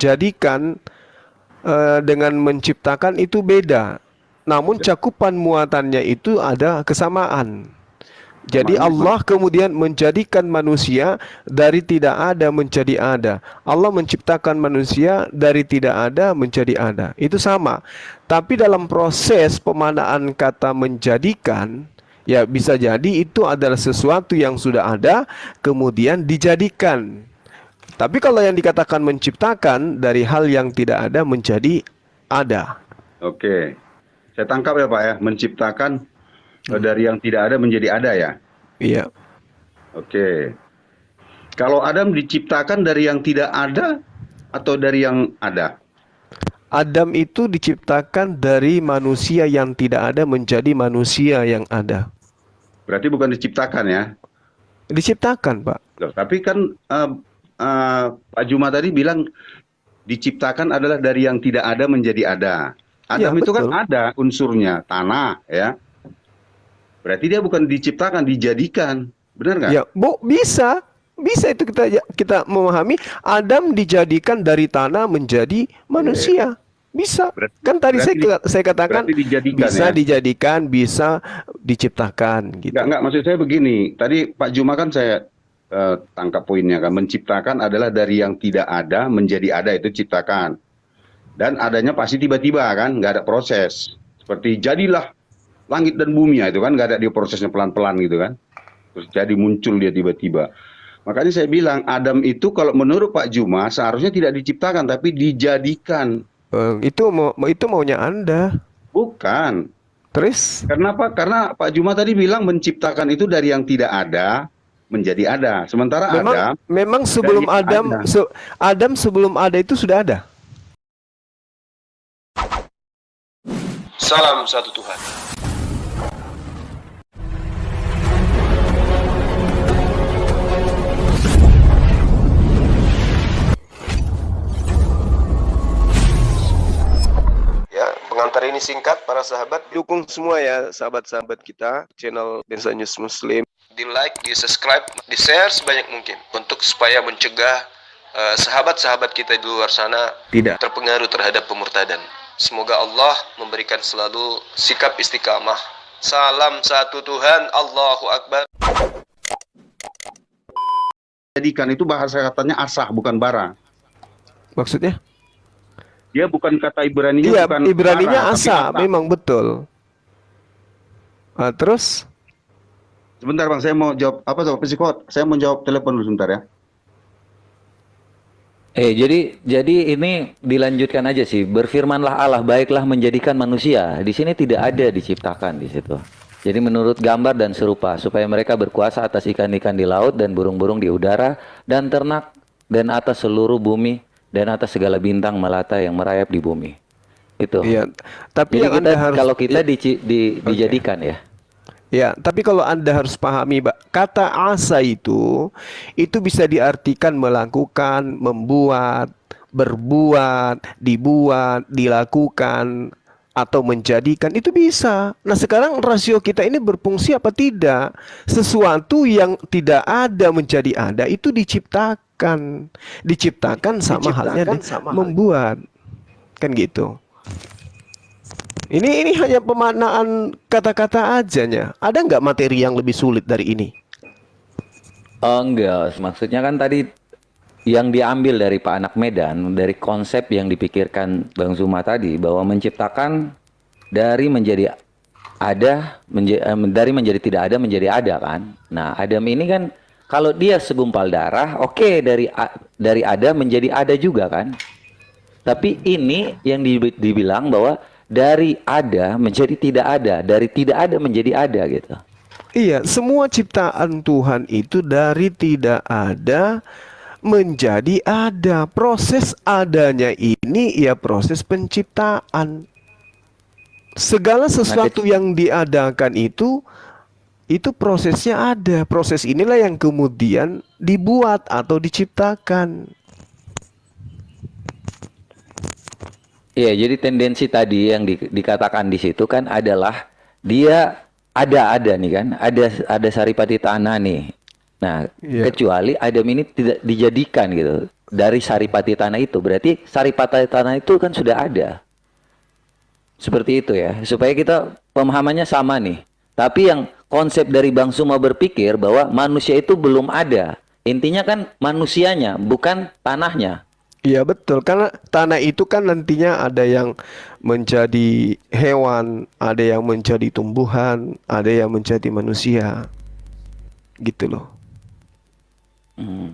menjadikan dengan menciptakan itu beda. Namun cakupan muatannya itu ada kesamaan. Jadi Samaannya gimana? Allah kemudian menjadikan manusia dari tidak ada menjadi ada. Allah menciptakan manusia dari tidak ada menjadi ada. Itu sama. Tapi dalam proses pemanaan kata menjadikan, ya bisa jadi itu adalah sesuatu yang sudah ada kemudian dijadikan. Tapi kalau yang dikatakan menciptakan dari hal yang tidak ada menjadi ada. Oke, saya tangkap ya Pak ya, menciptakan dari yang tidak ada menjadi ada ya. Iya. Oke, kalau Adam diciptakan dari yang tidak ada atau dari yang ada? Adam itu diciptakan dari manusia yang tidak ada menjadi manusia yang ada. Berarti bukan diciptakan ya. Diciptakan, Pak. Loh, tapi kan Pak Juma tadi bilang diciptakan adalah dari yang tidak ada menjadi ada. Iya, Adam itu kan betul. ada unsurnya, tanah ya. Berarti dia bukan diciptakan, dijadikan. Benar nggak? Ya, Bu, bisa. Bisa itu kita memahami Adam dijadikan dari tanah menjadi Oke. manusia. Bisa. Berarti, Kan tadi berarti, saya katakan berarti dijadikan ya. bisa dijadikan, bisa diciptakan gitu. Nggak, maksud saya begini. Tadi Pak Juma kan saya tangkap poinnya kan. Menciptakan adalah dari yang tidak ada menjadi ada, itu ciptakan. Dan adanya pasti tiba-tiba kan, nggak ada proses. Seperti jadilah langit dan bumi ya, itu kan nggak ada dia prosesnya pelan-pelan gitu kan. Terus jadi muncul dia tiba-tiba. Makanya saya bilang Adam itu kalau menurut Pak Juma seharusnya tidak diciptakan tapi dijadikan. Itu maunya Anda. Bukan. Terus Kenapa? Karena Pak Juma tadi bilang menciptakan itu dari yang tidak ada menjadi ada. Sementara memang Adam memang dari sebelum yang ada. Adam sebelum ada itu sudah ada. Salam satu Tuhan. Ya, pengantar ini singkat para sahabat. Dukung semua ya sahabat-sahabat kita channel Densa News Muslim. Di like, di subscribe, di share sebanyak mungkin untuk supaya mencegah sahabat-sahabat kita di luar sana Tidak. terpengaruh terhadap pemurtadan. Semoga Allah memberikan selalu sikap istiqamah. Salam satu Tuhan, Allahu Akbar. Jadikan itu bahasa katanya asah bukan bara. Maksudnya? Dia bukan kata Ibraninya Iya, bukan Ibraninya bara tapi asa, asah. memang betul. Terus Sebentar Bang, saya mau jawab apa tuh psikot? Saya mau jawab telepon dulu sebentar ya. Jadi ini dilanjutkan aja sih. Berfirmanlah Allah, baiklah menjadikan manusia. Di sini tidak ada diciptakan di situ. Jadi menurut gambar dan serupa supaya mereka berkuasa atas ikan-ikan di laut dan burung-burung di udara dan ternak dan atas seluruh bumi dan atas segala bintang melata yang merayap di bumi. Itu. iya, tapi Jadi yang kita Anda harus kalau kita Oke. dijadikan ya. Ya, tapi kalau Anda harus pahami, Pak, kata asa itu bisa diartikan melakukan, membuat, berbuat, dibuat, dilakukan, atau menjadikan, itu bisa. Nah, sekarang rasio kita ini berfungsi apa tidak? Sesuatu yang tidak ada menjadi ada itu diciptakan. Diciptakan sama halnya membuat. Kan gitu. Ini hanya pemaknaan kata-kata ajanya. Ada nggak materi yang lebih sulit dari ini? Oh, enggak, maksudnya kan tadi yang diambil dari Pak Anak Medan, dari konsep yang dipikirkan Bang Zuma tadi, bahwa menciptakan dari menjadi ada, dari menjadi tidak ada menjadi ada kan. Nah, Adam ini kan kalau dia segumpal darah, oke, dari ada menjadi ada juga kan. Tapi ini yang dibilang bahwa dari ada menjadi tidak ada, dari tidak ada menjadi ada gitu. Iya, semua ciptaan Tuhan itu dari tidak ada menjadi ada. Proses adanya ini ya proses penciptaan. Segala Nah, sesuatu yang diadakan itu prosesnya ada. Proses inilah yang kemudian dibuat atau diciptakan. iya, jadi tendensi tadi yang dikatakan di situ kan adalah dia ada nih kan, ada saripati tanah nih. Nah, Iya. kecuali Adam ini tidak dijadikan gitu. dari saripati tanah itu. Berarti saripati tanah itu kan sudah ada. Seperti itu ya. Supaya kita pemahamannya sama nih. Tapi yang konsep dari Bang Suma berpikir bahwa manusia itu belum ada. Intinya kan manusianya, bukan tanahnya. Iya betul, karena tanah itu kan nantinya ada yang menjadi hewan, ada yang menjadi tumbuhan, ada yang menjadi manusia. Gitu loh. Hmm.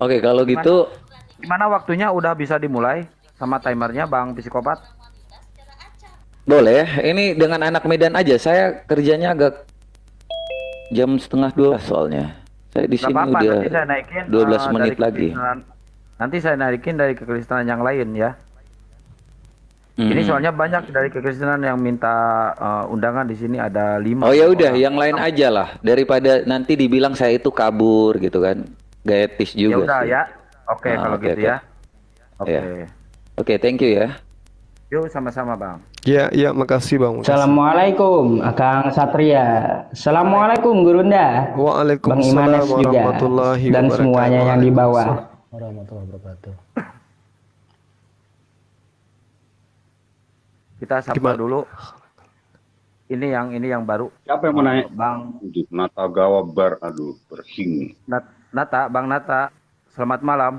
Oke, kalau gitu Gimana waktunya udah bisa dimulai sama timernya Bang Psikopat? boleh. Ini dengan anak Medan aja. Saya kerjanya agak jam setengah 12 soalnya. Saya di Gak sini apa-apa, udah nanti saya naikin 12 dari menit lagi. Nanti saya naikin dari kekristenan yang lain ya. Ini Mhm. soalnya banyak dari kekristenan yang minta undangan di sini ada 5. Oh ya udah, yang lain aja lah. Daripada nanti dibilang saya itu kabur gitu kan. Gak etis Ya juga udah sih. ya. Oke, Ah, kalau oke, gitu oke. ya. Oke. Ya. Oke, thank you ya. Yuk sama-sama Bang. Ya, ya, makasih Bang. Makasih. Assalamualaikum, Akang Satria. Assalamualaikum, Gurunda. Bang Waalaikumsalam Imanes juga. warahmatullahi Dan wabarakatuh. semuanya yang di bawah. Kita sapa Gimana? dulu. Ini yang baru. Siapa yang mau naik? Bang Nata Gawa berhing. Nata, Bang Nata. Selamat malam.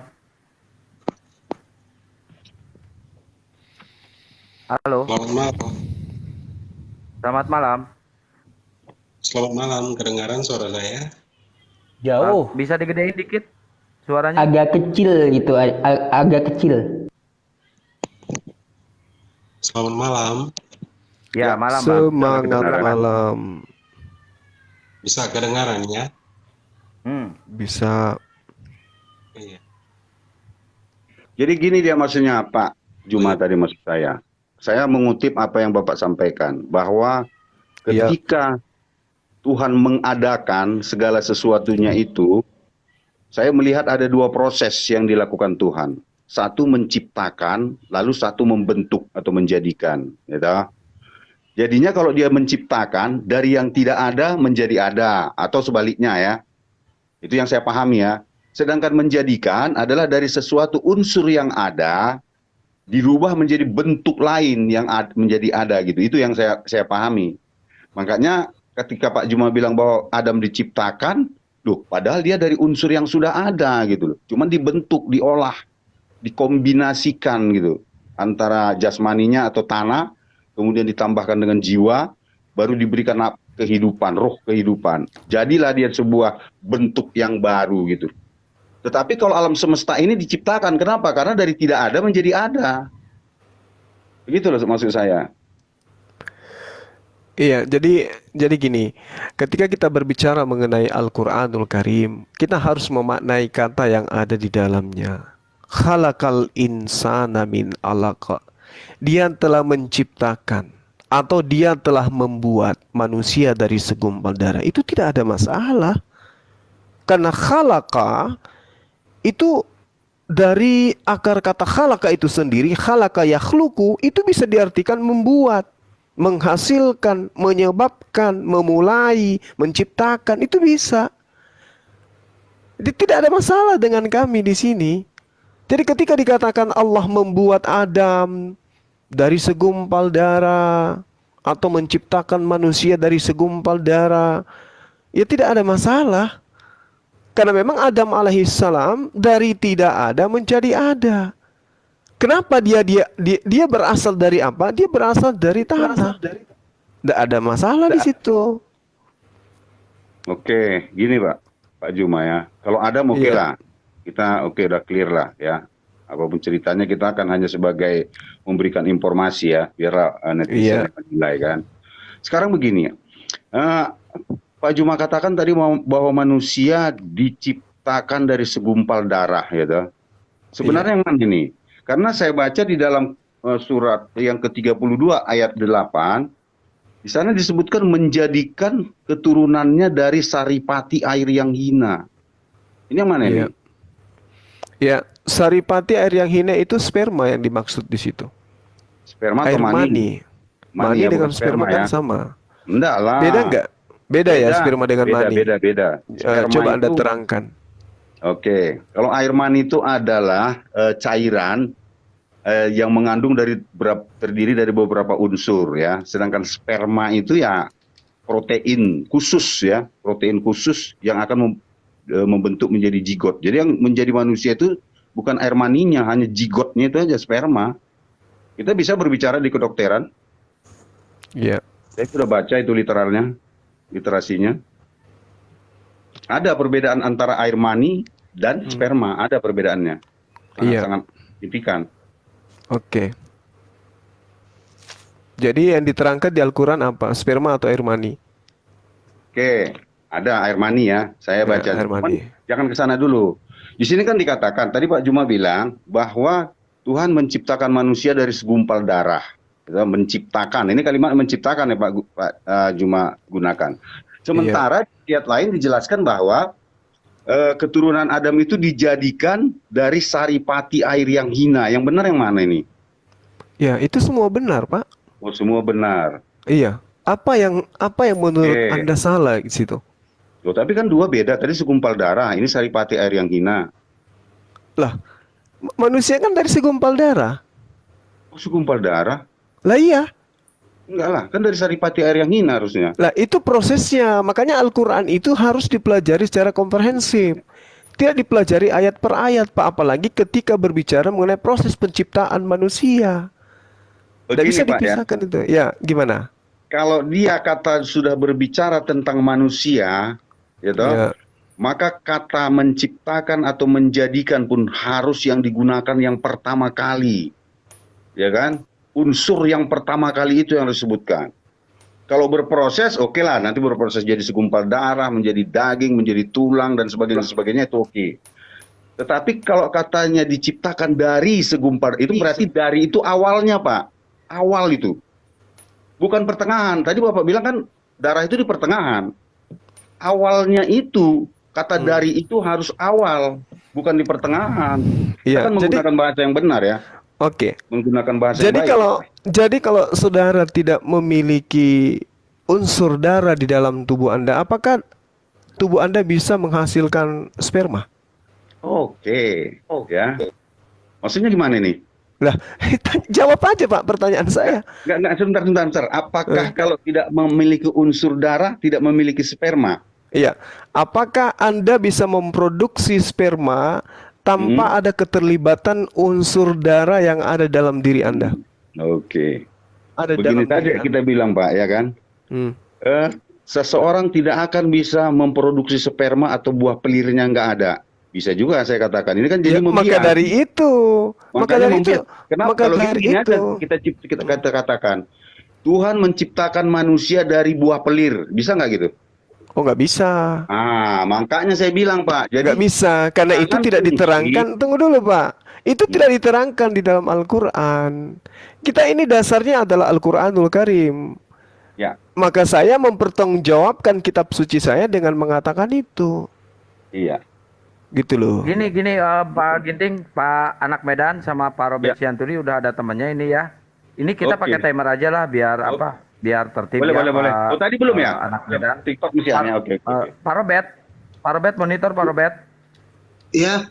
Halo, Selamat malam. selamat malam. Selamat malam. Kedengaran suara saya? Jauh. Bisa digedein dikit suaranya? Agak kecil gitu, agak kecil. Selamat malam. Ya, malam Bang. Semangat Kedengaran. malam. Bisa kedengaran ya? Bisa. Iya. Jadi gini dia maksudnya Pak Juma tadi maksud saya. Saya mengutip apa yang Bapak sampaikan bahwa Iya. ketika Tuhan mengadakan segala sesuatunya itu, saya melihat ada dua proses yang dilakukan Tuhan. Satu menciptakan, lalu satu membentuk atau menjadikan. Gitu. Jadinya kalau dia menciptakan, dari yang tidak ada menjadi ada, atau sebaliknya ya. Itu yang saya pahami ya. Sedangkan menjadikan adalah dari sesuatu unsur yang ada, dirubah menjadi bentuk lain yang menjadi ada gitu. Itu yang saya pahami. Makanya ketika Pak Juma bilang bahwa Adam diciptakan, loh, padahal dia dari unsur yang sudah ada gitu loh. Cuman dibentuk, diolah, dikombinasikan gitu. Antara jasmaninya atau tanah, kemudian ditambahkan dengan jiwa, baru diberikan kehidupan, roh kehidupan. Jadilah dia sebuah bentuk yang baru gitu. Tetapi kalau alam semesta ini diciptakan, kenapa? Karena dari tidak ada menjadi ada. Begitu loh maksud saya. Iya, jadi gini, ketika kita berbicara mengenai Al-Qur'anul Karim, kita harus memaknai kata yang ada di dalamnya. Khalaqal insana min 'alaq. Dia telah menciptakan atau dia telah membuat manusia dari segumpal darah. Itu tidak ada masalah. Karena khalaqa itu dari akar kata khalaqa itu sendiri, khalaqa yakhluqu, itu bisa diartikan membuat, menghasilkan, menyebabkan, memulai, menciptakan, itu bisa. Jadi tidak ada masalah dengan kami di sini. Jadi ketika dikatakan Allah membuat Adam dari segumpal darah atau menciptakan manusia dari segumpal darah, ya tidak ada masalah. Karena memang Adam alaihissalam dari tidak ada menjadi ada. Kenapa dia berasal dari apa? Dia berasal dari tanah. Tidak ada masalah di situ. Oke, gini Pak Juma ya. Kalau Adam oke Iya. lah. Kita oke udah clear lah ya. Apapun ceritanya kita akan hanya sebagai memberikan informasi ya. Biar netizen Iya. menilai kan. Sekarang begini ya. Pak Juma katakan tadi bahwa manusia diciptakan dari segumpal darah gitu. Sebenarnya yang mana ini? Karena saya baca di dalam surat yang ke-32 ayat 8, di sana disebutkan menjadikan keturunannya dari saripati air yang hina. Ini yang mana ini? Iya. Ya, saripati air yang hina itu sperma yang dimaksud di situ. Sperma Air atau mani? mani. Mani ya, dengan bukan sperma kan ya. sama. Enggak lah. Beda enggak? Beda ya sperma dengan mani. Beda. Coba Anda itu terangkan. Oke, kalau air mani itu adalah cairan yang mengandung terdiri dari beberapa unsur ya. Sedangkan sperma itu ya protein khusus ya, protein khusus yang akan membentuk menjadi zigot. Jadi yang menjadi manusia itu bukan air maninya, hanya zigotnya itu aja, sperma. Kita bisa berbicara di kedokteran. Iya. Saya sudah baca itu literasinya. Ada perbedaan antara air mani dan sperma, ada perbedaannya. Iya. Sangat signifikan. Oke. Jadi yang diterangkan di Al-Quran apa? Sperma atau air mani? Oke, ada air mani ya. Saya Ya, baca. air Cuman mani. jangan ke sana dulu. Di sini kan dikatakan, tadi Pak Juma bilang bahwa Tuhan menciptakan manusia dari segumpal darah. Gitu, menciptakan. Ini kalimat menciptakan ya Pak Juma gunakan. Sementara di ayat lain dijelaskan bahwa keturunan Adam itu dijadikan dari saripati air yang hina. Yang benar yang mana ini? Ya, itu semua benar, Pak. Oh, semua benar. Iya. Apa yang menurut Oke. Anda salah di situ? Loh, tapi kan dua beda. Tadi segumpal darah, ini saripati air yang hina. Lah, manusia kan dari segumpal darah. Oh, segumpal darah? Lah iya. Enggak lah, kan dari saripati air yang hina harusnya. Lah itu prosesnya. Makanya Al-Quran itu harus dipelajari secara komprehensif. Tidak dipelajari ayat per ayat, Pak. Apalagi ketika berbicara mengenai proses penciptaan manusia. Tidak Begini bisa Pak ya, dipisahkan itu. Ya, gimana? kalau dia kata sudah berbicara tentang manusia, ya toh, Ya. maka kata menciptakan atau menjadikan pun harus yang digunakan yang pertama kali. Ya kan? Unsur yang pertama kali itu yang disebutkan. Kalau berproses, oke lah, nanti berproses jadi segumpal darah, menjadi daging, menjadi tulang, dan sebagainya itu oke. Tetapi kalau katanya diciptakan dari segumpal, itu berarti dari itu awalnya Pak. Awal itu. Bukan pertengahan. Tadi Bapak bilang kan darah itu di pertengahan. Awalnya itu, kata dari itu harus awal, bukan di pertengahan. Iya, Kita kan menggunakan bahasa yang benar ya. Oke. Menggunakan bahasa yang Jadi baik. kalau saudara tidak memiliki unsur darah di dalam tubuh Anda, apakah tubuh Anda bisa menghasilkan sperma? Oke. Ya. Maksudnya gimana nih? Lah, jawab aja Pak pertanyaan saya. Enggak, sebentar. Apakah kalau tidak memiliki unsur darah, tidak memiliki sperma? Iya. Apakah Anda bisa memproduksi sperma tanpa ada keterlibatan unsur darah yang ada dalam diri Anda? Oke. Ada Begini dalam saja diri Anda. kita bilang Pak, ya kan? Hmm. Seseorang tidak akan bisa memproduksi sperma atau buah pelirnya nggak ada. Bisa juga saya katakan. Ini kan Ya, jadi maka membias. dari itu, maka Makanya dari itu, membias. Kenapa maka kalau dari gini itu. aja kita katakan Tuhan menciptakan manusia dari buah pelir, bisa nggak gitu? Oh, nggak bisa. Makanya saya bilang Pak. Jadi Nggak bisa, karena itu jangan tidak fungsi. diterangkan. Tunggu dulu, Pak. Itu tidak diterangkan di dalam Al-Quran. Kita ini dasarnya adalah Al-Quranul Karim. Ya, Maka saya mempertanggungjawabkan kitab suci saya dengan mengatakan itu. iya. Gitu loh. Gini Pak Ginting, Pak Anak Medan sama Pak Robert Sianturi udah ada temannya ini ya. Ini kita Oke. pakai timer aja lah biar apa? Biar tertib Boleh, ya. boleh. Pak, Oh, tadi belum ya? Anak Medan. TikTok misalnya. Oke. Pak Robert monitor Pak Robert. Iya,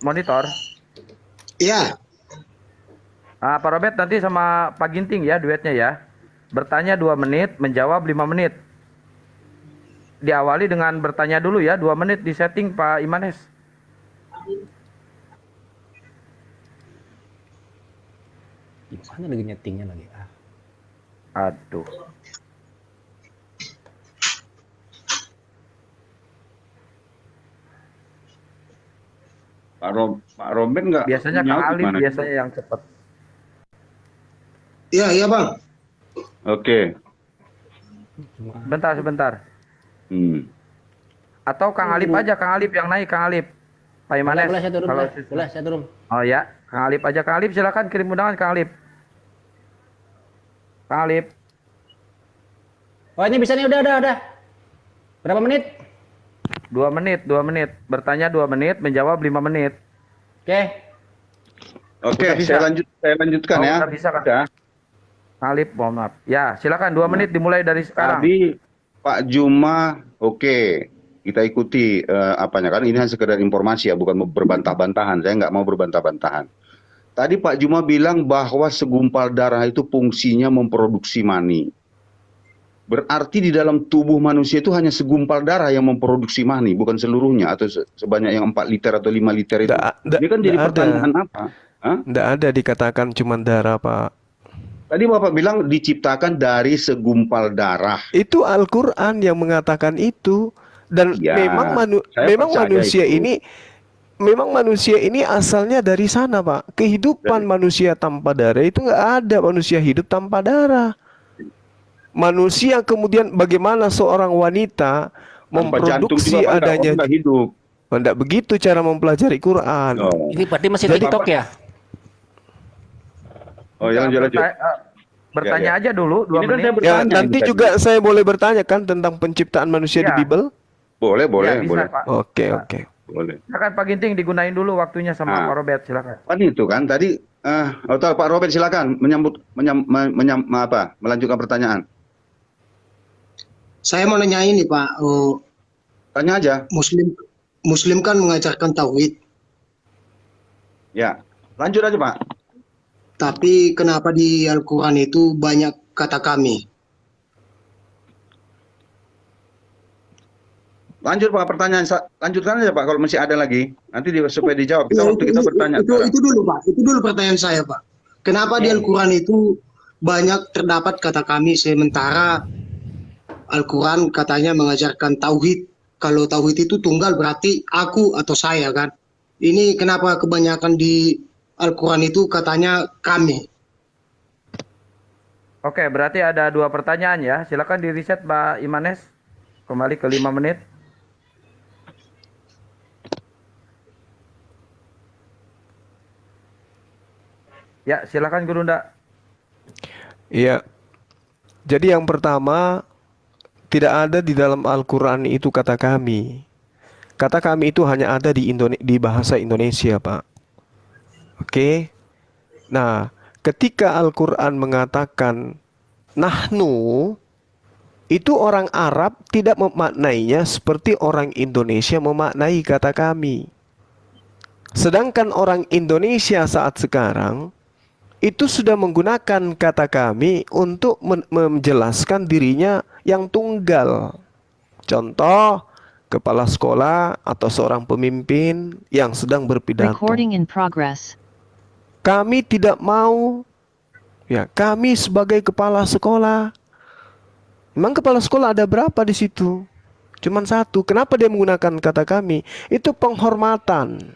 Monitor. iya. Pak Robert nanti sama Pak Ginting ya duetnya ya. Bertanya 2 menit, menjawab 5 menit. Diawali dengan bertanya dulu ya, 2 menit di setting Pak Imanes. Gimana lagi nyetingnya lagi? Aduh. Pak Robert nggak Biasanya nyaut Kang Alif gimana? biasanya yang cepat. Iya, Bang. Oke. Sebentar. Hmm. Atau Kang Alif aja, Kang Alif yang naik, Kang Alif. Pak Imanes. Boleh saya turun, kalau boleh saya turun. Oh ya, Kang Alif aja. Kang Alif silakan kirim undangan Kang Alif. Kang Alif. Oh ini bisa nih, udah. Berapa menit? 2 menit. Bertanya 2 menit, menjawab 5 menit. Oke. Oke, Udah bisa. saya lanjutkan Oh, ya. udah bisa, Kang. Udah. Kang Alif, mohon maaf. Ya, silakan 2 menit dimulai dari sekarang. Tadi Pak Juma, oke. kita ikuti apanya kan, ini hanya sekedar informasi ya, bukan berbantah-bantahan. Saya nggak mau berbantah-bantahan. Tadi Pak Juma bilang bahwa segumpal darah itu fungsinya memproduksi mani. Berarti di dalam tubuh manusia itu hanya segumpal darah yang memproduksi mani, bukan seluruhnya atau sebanyak yang 4 liter atau 5 liter itu. Ini kan jadi pertanyaan apa? Tidak ada dikatakan cuma darah, Pak. Tadi Bapak bilang diciptakan dari segumpal darah. Itu Al-Quran yang mengatakan itu. Dan Ya, memang saya percaya manusia itu. ini memang manusia ini asalnya dari sana, Pak. Kehidupan manusia tanpa darah itu nggak ada manusia hidup tanpa darah. Manusia kemudian bagaimana seorang wanita Tanpa jantung memproduksi juga, Pak, adanya nggak hidup. tidak begitu cara mempelajari Quran. Oh, Ini berarti masih Jadi, TikTok ya? oh yang lanjut. Bertanya Ya. aja dulu 2 Ini kan menit. saya Ya, bertanya nanti ini tadi. juga saya boleh bertanya kan tentang penciptaan manusia di Ya. Bible? Boleh, Ya, bisa, boleh. Pak. Oke, Bisa. oke. Boleh. Silakan Pak Ginting, digunain dulu waktunya sama Nah. Pak Robert, silakan. Kan itu kan tadi Pak Robert silakan melanjutkan pertanyaan. Saya mau nanya ini Pak, Tanya aja. Muslim kan mengajarkan tauhid, Ya. Lanjut aja, Pak. tapi kenapa di Al-Quran itu banyak kata kami? Lanjut Pak, lanjutkan aja Pak kalau masih ada lagi. Nanti supaya dijawab. Kita bertanya. Itu dulu Pak, itu dulu pertanyaan saya Pak. Kenapa di Al-Quran itu banyak terdapat kata kami, sementara Al-Quran katanya mengajarkan tauhid. Kalau tauhid itu tunggal berarti aku atau saya kan. Ini kenapa kebanyakan di Al-Quran itu katanya kami? Oke, berarti ada 2 pertanyaan ya. Silakan di reset Pak Imanes. Kembali ke 5 menit. Ya, silakan Gurunda. Iya. Jadi yang pertama, tidak ada di dalam Al-Quran itu kata kami. Kata kami itu hanya ada di bahasa Indonesia, Pak. Oke. Nah, ketika Al-Quran mengatakan nahnu, itu orang Arab tidak memaknainya seperti orang Indonesia memaknai kata kami. Sedangkan orang Indonesia saat sekarang itu sudah menggunakan kata kami untuk menjelaskan dirinya yang tunggal. Contoh, kepala sekolah atau seorang pemimpin yang sedang berpidato. Recording in progress. Kami tidak mau, ya, kami sebagai kepala sekolah. Memang kepala sekolah ada berapa di situ? Cuman 1. Kenapa dia menggunakan kata kami? Itu penghormatan.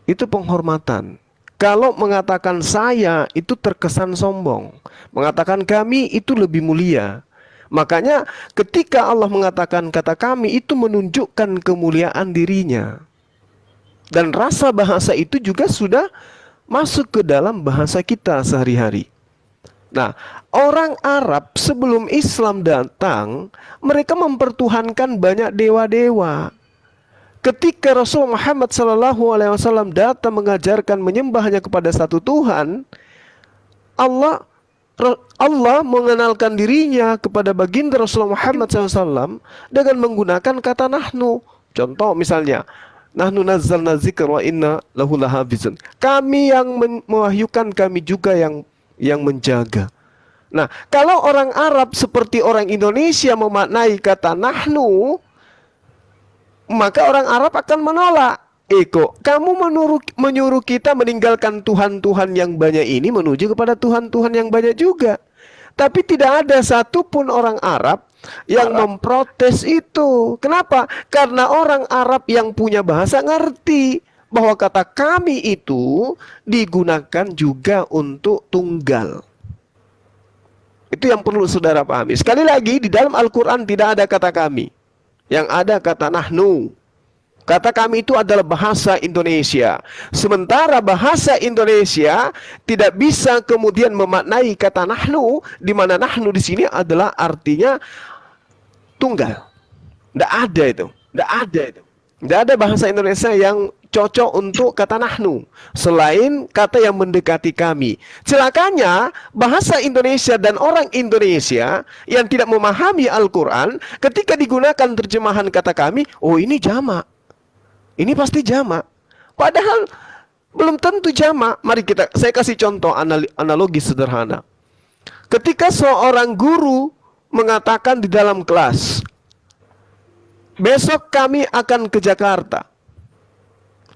Itu penghormatan. Kalau mengatakan saya itu terkesan sombong. Mengatakan kami itu lebih mulia. Makanya ketika Allah mengatakan kata kami itu menunjukkan kemuliaan dirinya. Dan rasa bahasa itu juga sudah masuk ke dalam bahasa kita sehari-hari. Nah, orang Arab sebelum Islam datang, mereka mempertuhankan banyak dewa-dewa. Ketika Rasul Muhammad SAW datang mengajarkan menyembahnya kepada satu Tuhan, Allah mengenalkan dirinya kepada baginda Rasulullah Muhammad SAW dengan menggunakan kata nahnu. Contoh misalnya, nahnu nazzalna dzikra wa inna lahu lahafizun. Kami yang mewahyukan, kami juga yang menjaga. Nah, kalau orang Arab seperti orang Indonesia memaknai kata nahnu, maka orang Arab akan menolak. Eko, kamu menyuruh kita meninggalkan Tuhan-Tuhan yang banyak ini menuju kepada Tuhan-Tuhan yang banyak juga. Tapi tidak ada satupun orang Arab yang memprotes itu. Kenapa? Karena orang Arab yang punya bahasa ngerti bahwa kata kami itu digunakan juga untuk tunggal. Itu yang perlu saudara pahami. Sekali lagi, di dalam Al-Quran tidak ada kata kami. Yang ada kata nahnu. Kata kami itu adalah bahasa Indonesia. Sementara bahasa Indonesia tidak bisa kemudian memaknai kata nahnu, di mana nahnu di sini adalah artinya tunggal. Tidak ada itu. Tidak ada itu. Tidak ada bahasa Indonesia yang cocok untuk kata nahnu selain kata yang mendekati kami. Celakanya bahasa Indonesia dan orang Indonesia yang tidak memahami Al-Quran ketika digunakan terjemahan kata kami, oh ini jamak, ini pasti jamak, padahal belum tentu jamak. Mari saya kasih contoh analogi sederhana. Ketika seorang guru mengatakan di dalam kelas, besok kami akan ke Jakarta.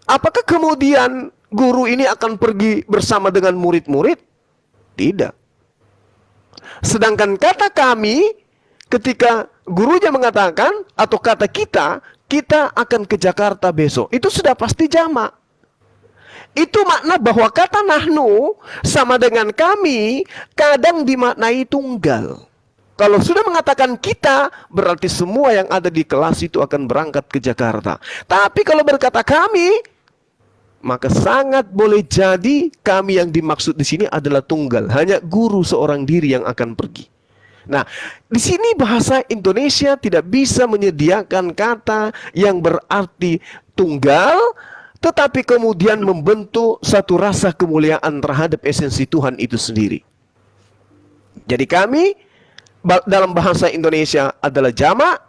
Apakah kemudian guru ini akan pergi bersama dengan murid-murid? Tidak. Sedangkan kata kami, ketika gurunya mengatakan, atau kata kita akan ke Jakarta besok, itu sudah pasti jamak. Itu makna bahwa kata nahnu sama dengan kami kadang dimaknai tunggal. Kalau sudah mengatakan kita, berarti semua yang ada di kelas itu akan berangkat ke Jakarta. Tapi kalau berkata kami, maka sangat boleh jadi kami yang dimaksud di sini adalah tunggal. Hanya guru seorang diri yang akan pergi. Nah, di sini bahasa Indonesia tidak bisa menyediakan kata yang berarti tunggal, tetapi kemudian membentuk satu rasa kemuliaan terhadap esensi Tuhan itu sendiri. Jadi kami dalam bahasa Indonesia adalah jamak,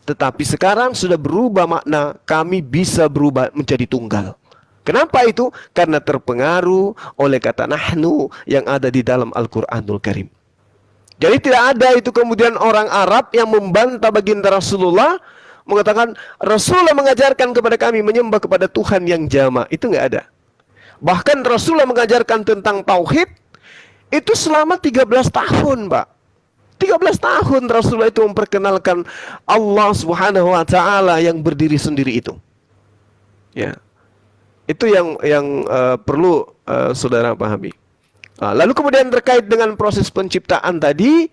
tetapi sekarang sudah berubah makna, kami bisa berubah menjadi tunggal. Kenapa itu? Karena terpengaruh oleh kata nahnu yang ada di dalam Al-Quranul Karim. Jadi tidak ada itu kemudian orang Arab yang membantah baginda Rasulullah, mengatakan Rasulullah mengajarkan kepada kami menyembah kepada Tuhan yang jamak. Itu nggak ada. Bahkan Rasulullah mengajarkan tentang tauhid itu selama 13 tahun, Pak. 13 tahun Rasulullah itu memperkenalkan Allah Subhanahu wa taala yang berdiri sendiri itu. Ya. Itu yang perlu saudara pahami. Lalu kemudian terkait dengan proses penciptaan tadi,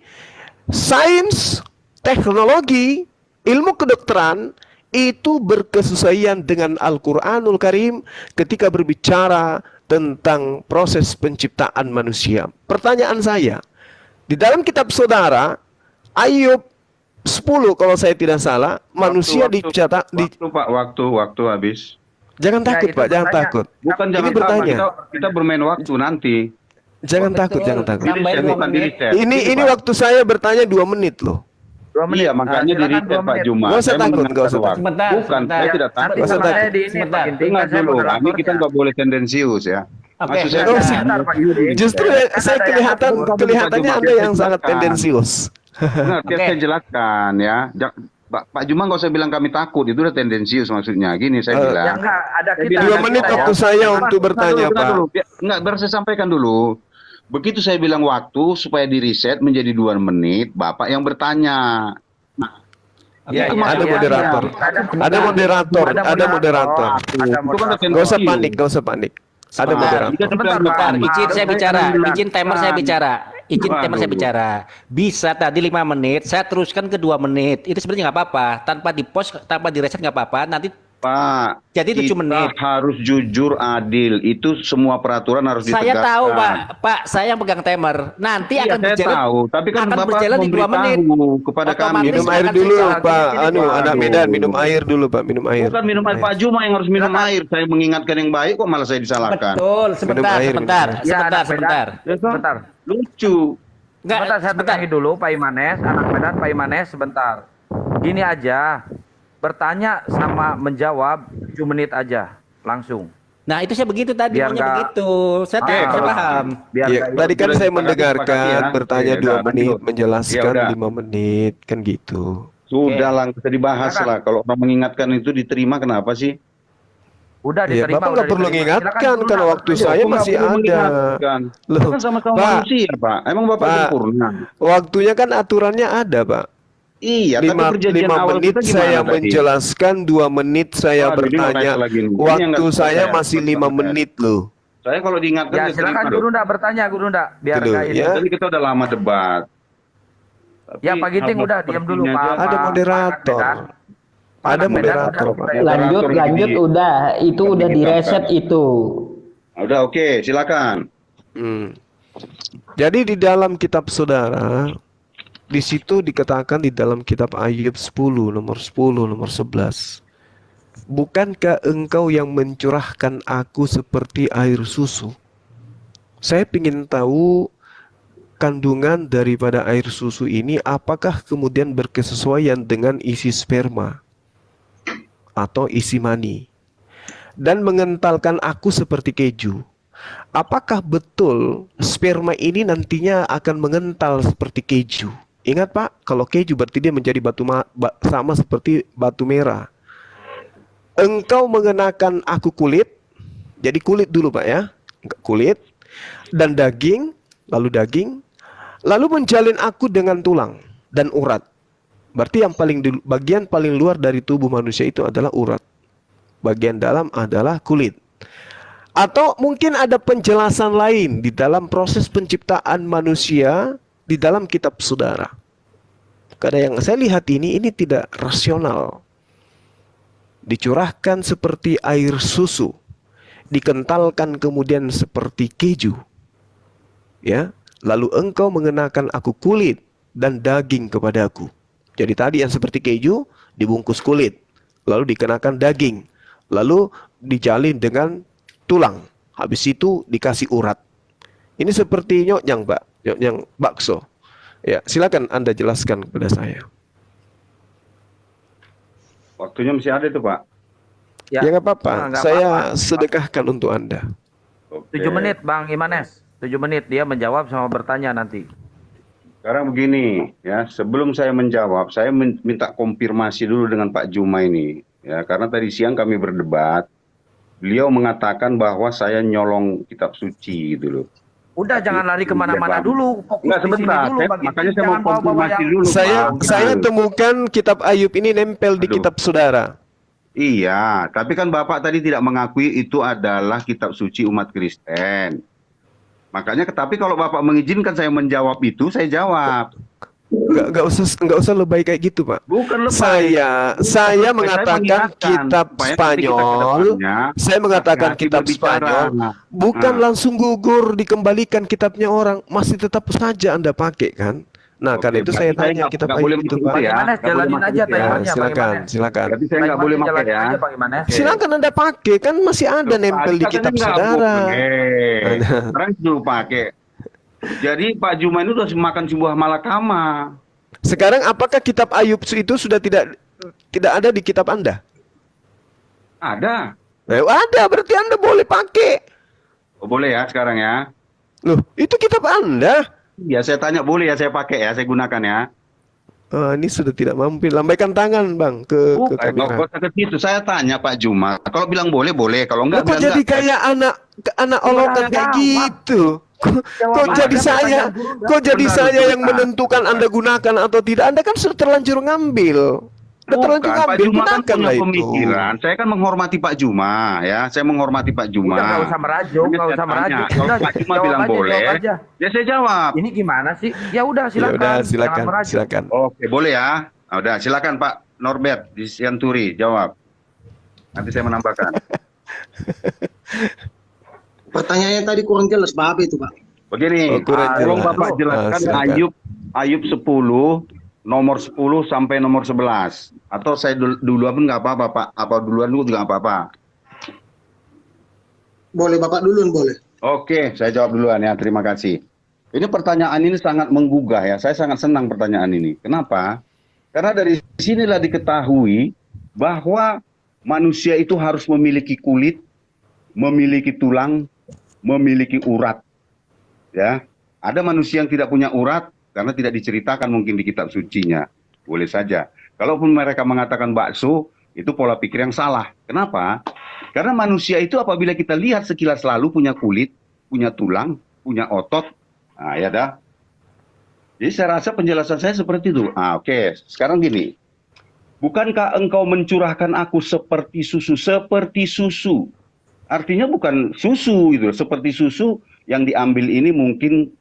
sains, teknologi, ilmu kedokteran itu berkesesuaian dengan Al-Quranul Karim ketika berbicara tentang proses penciptaan manusia. Pertanyaan saya, di dalam kitab saudara, Ayub 10 kalau saya tidak salah, manusia dicatat di Waktu habis. Jangan takut, Pak, jangan takut. Bukan Ini jangan bertanya. kita bermain waktu nanti. Jangan takut, jangan takut. Tambahin 2 menit. Ini waktu saya bertanya 2 menit loh. 2 menit. Iya, makanya di reset Pak Juma. Nggak usah Saya takut, mendengarkan nggak usah waktu. takut. Sebentar, Bukan, sebentar. saya tidak takut. Nanti Nggak usah sama takut. saya di ini, Sebentar. Pak Ginting, Dengar kan saya dulu, moderatornya. kami kita nggak boleh tendensius ya. Oke. Maksud saya Nggak usah. Sebentar, Pak Ginting. Justru Kan saya ada yang atur. kelihatannya Anda yang sangat tendensius. Benar, biar Oke. saya jelaskan ya. Pak Juma nggak usah bilang kami takut, itu udah tendensius maksudnya. Gini saya Ya bilang. enggak, ada kita. 2 menit waktu saya untuk bertanya, Pak. Enggak, biar saya sampaikan dulu. Begitu saya bilang waktu supaya di reset menjadi 2 menit, Bapak yang bertanya. Iya, Itu iya. Ada maksudnya. moderator. Ada moderator. Ada moderator. Itu kan udah Gak usah tendensius. panik, gak usah panik. Ada Sebentar. moderator. Kita Sebentar, bilang Pak. panik. Izin saya bicara, izin timer saya bicara. Izin timer saya Waduh. bicara. Bisa tadi 5 menit, saya teruskan ke 2 menit. Itu sebenarnya nggak apa-apa. Tanpa di-post, tanpa di-reset nggak apa-apa. Nanti Pak, Jadi 7 kita menit. harus jujur, adil. Itu semua peraturan harus saya ditegakkan. tahu, Pak. Pak, saya yang pegang timer. Nanti Iya, akan saya berjalan. tahu. Tapi kan akan Bapak berjalan di 2 menit. memberitahu kepada Otomatis kami. Minum akan air dulu, saya- Pak. Gini, Anak Waduh. Medan, minum air dulu, Pak. Minum air. Bukan minum air, Pak Juma yang harus minum air. Saya mengingatkan yang baik kok malah saya disalahkan. Betul, sebentar, air, sebentar, minum air. sebentar, Ya, sebentar. Sebentar. Lucu. Enggak, Sebentar, saya sebentar. tekangi dulu Pak Imanes, anak Medan Pak Imanes, sebentar. Gini aja, bertanya sama menjawab 7 menit aja, langsung. Nah, itu saya begitu tadi, Biar maunya nggak- begitu. Saya Oke, tahu, saya kalau- paham. Biar Iya, nggak tadi kan Sudah saya disepakati mendengarkan, ya. bertanya Oke, 2 udah, menit, lanjut. menjelaskan Ya, udah. 5 menit, kan gitu. Sudah lah, bisa dibahas Silakan. lah. Kalau orang mengingatkan itu diterima, kenapa sih? Udah Ya, diterima. Bapak udah nggak perlu diterima. mengingatkan Silakan, karena Bruna, waktu bertanya. saya Kok nggak masih perlu ada. mengingatkan? Loh, Kita kan sama-sama Pak. manusia, Pak. Emang Bapak Pak. sempurna? Waktunya kan aturannya ada, Pak. Iya, tapi 5 perjanjian awal menit kita gimana saya tadi? menjelaskan, 2 menit saya Waduh, ini nggak bertanya. kayak lagi nih. Ini yang Waktu nggak saya saya. masih 5 menit loh. Saya kalau diingatkan Ya, dia silakan terima Guru dong. Nda bertanya, Guru Nda. Biar Itu nggak dulu, ini. ya. Tadi kita udah lama debat. Tapi Ya, Pak Ginting hal-hal udah diam dulu, sepertinya Pak. aja- Ada Pak moderator. Medan. Pak Ada Medan moderator, udah Pak. saya- Lanjut, Moderator lanjut, di- udah. Itu di- udah di- direset itu. Udah, oke, silakan. Jadi di dalam kitab saudara, di situ dikatakan di dalam kitab Ayub 10, nomor 10, nomor 11. bukankah engkau yang mencurahkan aku seperti air susu? Saya ingin tahu kandungan daripada air susu ini apakah kemudian berkesesuaian dengan isi sperma atau isi mani, dan mengentalkan aku seperti keju. Apakah betul sperma ini nantinya akan mengental seperti keju? Ingat Pak, kalau keju berarti dia menjadi sama seperti batu merah. Engkau mengenakan aku kulit, jadi kulit dulu Pak ya, kulit dan daging, lalu menjalin aku dengan tulang dan urat. Berarti yang bagian paling luar dari tubuh manusia itu adalah urat. Bagian dalam adalah kulit. Atau mungkin ada penjelasan lain di dalam proses penciptaan manusia di dalam kitab saudara. Karena yang saya lihat ini tidak rasional. Dicurahkan seperti air susu, dikentalkan kemudian seperti keju. Ya, lalu engkau mengenakan aku kulit dan daging kepadaku. Jadi tadi yang seperti keju dibungkus kulit, lalu dikenakan daging, lalu dijalin dengan tulang, habis itu dikasih urat. Ini seperti nyoknyang Pak, nyoknyang bakso. Ya, silakan Anda jelaskan kepada saya. Waktunya masih ada itu Pak. Ya nggak apa-apa, saya sedekahkan untuk Anda. 7 menit Bang Imanes, 7 menit dia menjawab sama bertanya nanti. Sekarang begini ya, sebelum saya menjawab, saya minta konfirmasi dulu dengan Pak Juma ini. Ya, karena tadi siang kami berdebat. Beliau mengatakan bahwa saya nyolong kitab suci gitu loh. Udah jangan lari kemana-mana dulu. Fokus Enggak, di sini sebentar. dulu. Makanya saya mau konfirmasi dulu. Saya temukan kitab Ayub ini nempel di kitab saudara. Iya, tapi kan Bapak tadi tidak mengakui itu adalah kitab suci umat Kristen. Makanya, tapi kalau Bapak mengizinkan saya menjawab itu, saya jawab. Nggak usah lebay kayak gitu Pak. Bukan lebay. Saya mengatakan kitab Spanyol. Saya mengatakan kitab Spanyol. Bukan langsung gugur dikembalikan kitabnya orang, masih tetap saja Anda pakai kan? Nah, karena itu saya tanya kitab Ayub itu Pak. Bagaimana jalanin aja temanya. Silakan. Berarti saya nggak boleh pakai ya. Silakan Anda pakai, kan masih ada nempel di kitab saudara. Sekarang suruh pakai. Jadi Pak Juma itu sudah makan sebuah malakama. Sekarang apakah kitab Ayub itu sudah tidak ada di kitab Anda? Ada. Ada, berarti Anda boleh pakai. Oh, boleh ya sekarang ya. Loh, itu kitab Anda. Ya saya tanya boleh ya saya pakai ya, saya gunakan ya. Ini sudah tidak mampu. Lambaikan tangan Bang ke kamera. Itu saya tanya Pak Juma. Kalau bilang boleh, boleh. Kalau enggak, kok jadi kayak anak olokan kayak gitu? Kok jadi saya yang menentukan Anda gunakan atau tidak? Anda kan sudah terlanjur ngambil. Pak Juma kan punya pemikiran. Saya kan menghormati Pak Juma ya. Saya menghormati Pak Juma. Nggak usah merajuk. Kalau Pak Juma bilang boleh, ya saya jawab. Ini gimana sih? Ya udah silakan. Oke, boleh ya. Udah, silakan Pak Norbert di Sianturi jawab. Nanti saya menambahkan. Pertanyaannya tadi kurang jelas, Pak, apa itu, Pak? Begini, tolong Bapak jelaskan Ayub 10, nomor 10 sampai nomor 11. Atau saya duluan pun nggak apa-apa, Pak. Apa duluan dulu nggak apa-apa. Boleh, Bapak duluan, boleh. Oke, saya jawab duluan ya, terima kasih. Ini pertanyaan ini sangat menggugah ya, saya sangat senang pertanyaan ini. Kenapa? Karena dari sinilah diketahui bahwa manusia itu harus memiliki kulit, memiliki tulang, memiliki urat. Ya, ada manusia yang tidak punya urat karena tidak diceritakan mungkin di kitab sucinya. Boleh saja. Kalaupun mereka mengatakan bakso, itu pola pikir yang salah. Kenapa? Karena manusia itu apabila kita lihat sekilas lalu punya kulit, punya tulang, punya otot. Nah, ya dah. Jadi saya rasa penjelasan saya seperti itu. Oke. Sekarang gini. Bukankah engkau mencurahkan aku seperti susu? Seperti susu. Artinya bukan susu gitu, seperti susu yang diambil ini mungkin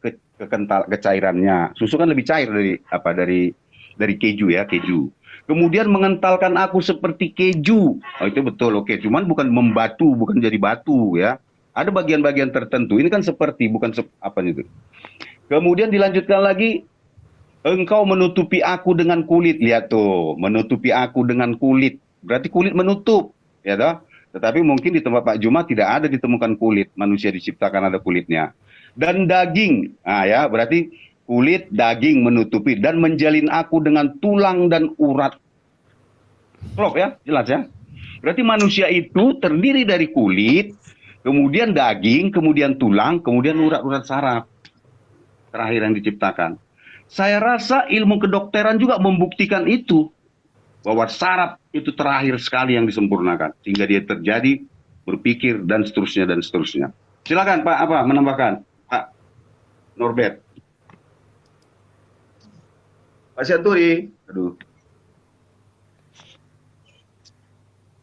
kecairannya. Susu kan lebih cair dari keju ya, keju. Kemudian mengentalkan aku seperti keju. Itu betul, oke. Cuman bukan membatu, bukan jadi batu ya. Ada bagian-bagian tertentu. Ini kan seperti, bukan apa itu. Kemudian dilanjutkan lagi, engkau menutupi aku dengan kulit. Lihat tuh, menutupi aku dengan kulit. Berarti kulit menutup. ya toh. Tetapi mungkin di tempat Pak Juma tidak ada ditemukan kulit, manusia diciptakan ada kulitnya. Dan daging, nah ya berarti kulit, daging menutupi dan menjalin aku dengan tulang dan urat. Klop ya, jelas ya. Berarti manusia itu terdiri dari kulit, kemudian daging, kemudian tulang, kemudian urat-urat saraf. Terakhir yang diciptakan. Saya rasa ilmu kedokteran juga membuktikan itu. Bahwa saraf itu terakhir sekali yang disempurnakan. Sehingga dia terjadi, berpikir, dan seterusnya, dan seterusnya. Silakan Pak, apa menambahkan? Pak Norbert. Pak Syaturi. Aduh.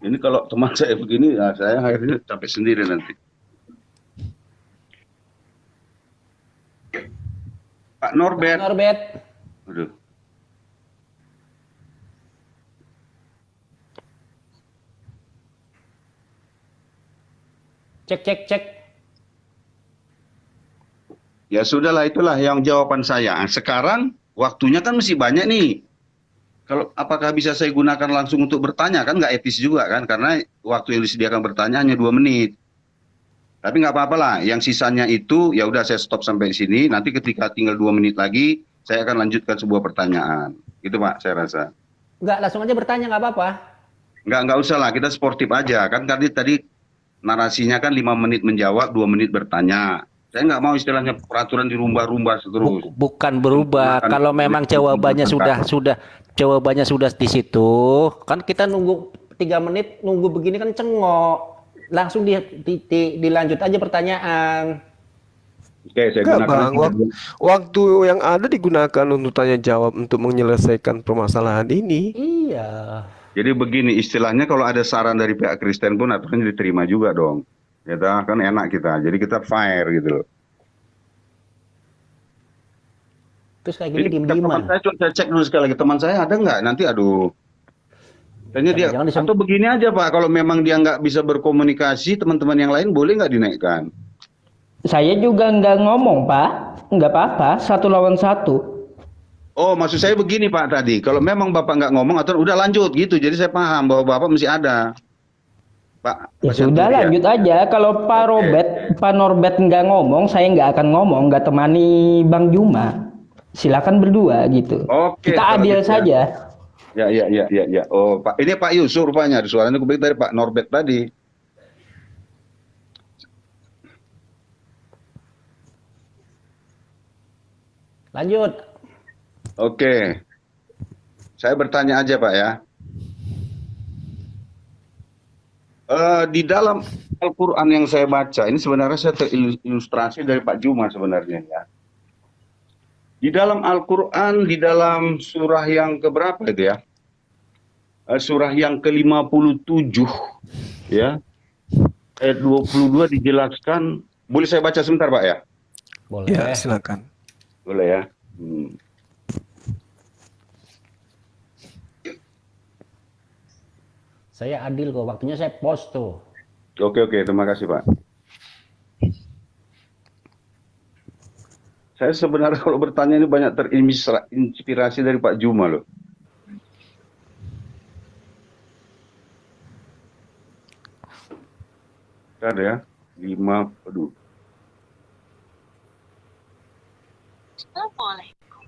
Ini kalau teman saya begini, ya saya akhirnya capek sendiri nanti. Pak Norbert. Pak Norbert. Aduh. Cek. Ya sudahlah, itulah yang jawaban saya. Sekarang waktunya kan masih banyak nih. Kalau apakah bisa saya gunakan langsung untuk bertanya, kan nggak etis juga kan, karena waktu yang disediakan bertanya hanya 2 menit. Tapi nggak apa-apa lah, yang sisanya itu ya udah saya stop sampai sini. Nanti ketika tinggal 2 menit lagi, saya akan lanjutkan sebuah pertanyaan. Gitu Pak, saya rasa. Nggak, langsung aja bertanya, nggak apa-apa. Nggak usah lah, kita sportif aja. Kan tadi narasinya kan 5 menit menjawab, 2 menit bertanya. Saya nggak mau istilahnya peraturan dirubah-rubah terus. Bukan berubah. Kalau memang jawabannya sudah di situ, kan kita nunggu 3 menit, nunggu begini kan cengok. Langsung dilanjut aja pertanyaan. Oke, saya Enggak, gunakan. Bang. Waktu yang ada digunakan untuk tanya jawab untuk menyelesaikan permasalahan ini. Iya. Jadi begini, istilahnya kalau ada saran dari pihak Kristen pun aturannya diterima juga dong. Ya kan enak kita. Jadi kita fair gitu loh. Terus kayak Jadi gini teman diem-dieman. saya coba saya cek dulu sekali lagi, teman saya ada nggak? Nanti aduh. Tanya dia, Jangan atau begini aja Pak, kalau memang dia nggak bisa berkomunikasi, teman-teman yang lain boleh nggak dinaikkan? Saya juga nggak ngomong, Pak. Nggak apa-apa, 1 lawan 1. Oh, maksud saya begini Pak tadi, kalau memang Bapak nggak ngomong, atau udah lanjut gitu. Jadi saya paham bahwa Bapak mesti ada. Pak. Ya Pak sudah, Syanturi, lanjut aja. Kalau Pak Norbert nggak ngomong, saya nggak akan ngomong, nggak temani Bang Juma. Silakan berdua gitu. Oke, Kita kalau adil gitu saja. Ya. Oh, Pak, ini Pak Yusuf rupanya. Suaranya kubik dari Pak Norbert tadi. Lanjut. Oke. Saya bertanya aja Pak ya. Di dalam Al-Quran yang saya baca, ini sebenarnya saya terilustrasi dari Pak Juma sebenarnya ya. Di dalam Al-Quran, di dalam surah yang keberapa itu ya? Surah yang ke-57 ya. Ayat 22 dijelaskan. Boleh saya baca sebentar Pak ya? Boleh. Ya, silakan. Boleh ya. Saya adil kok, waktunya saya post tuh. Oke, terima kasih Pak. Saya sebenarnya kalau bertanya ini banyak terinspirasi dari Pak Juma loh. Ada ya, 5, aduh. Assalamualaikum.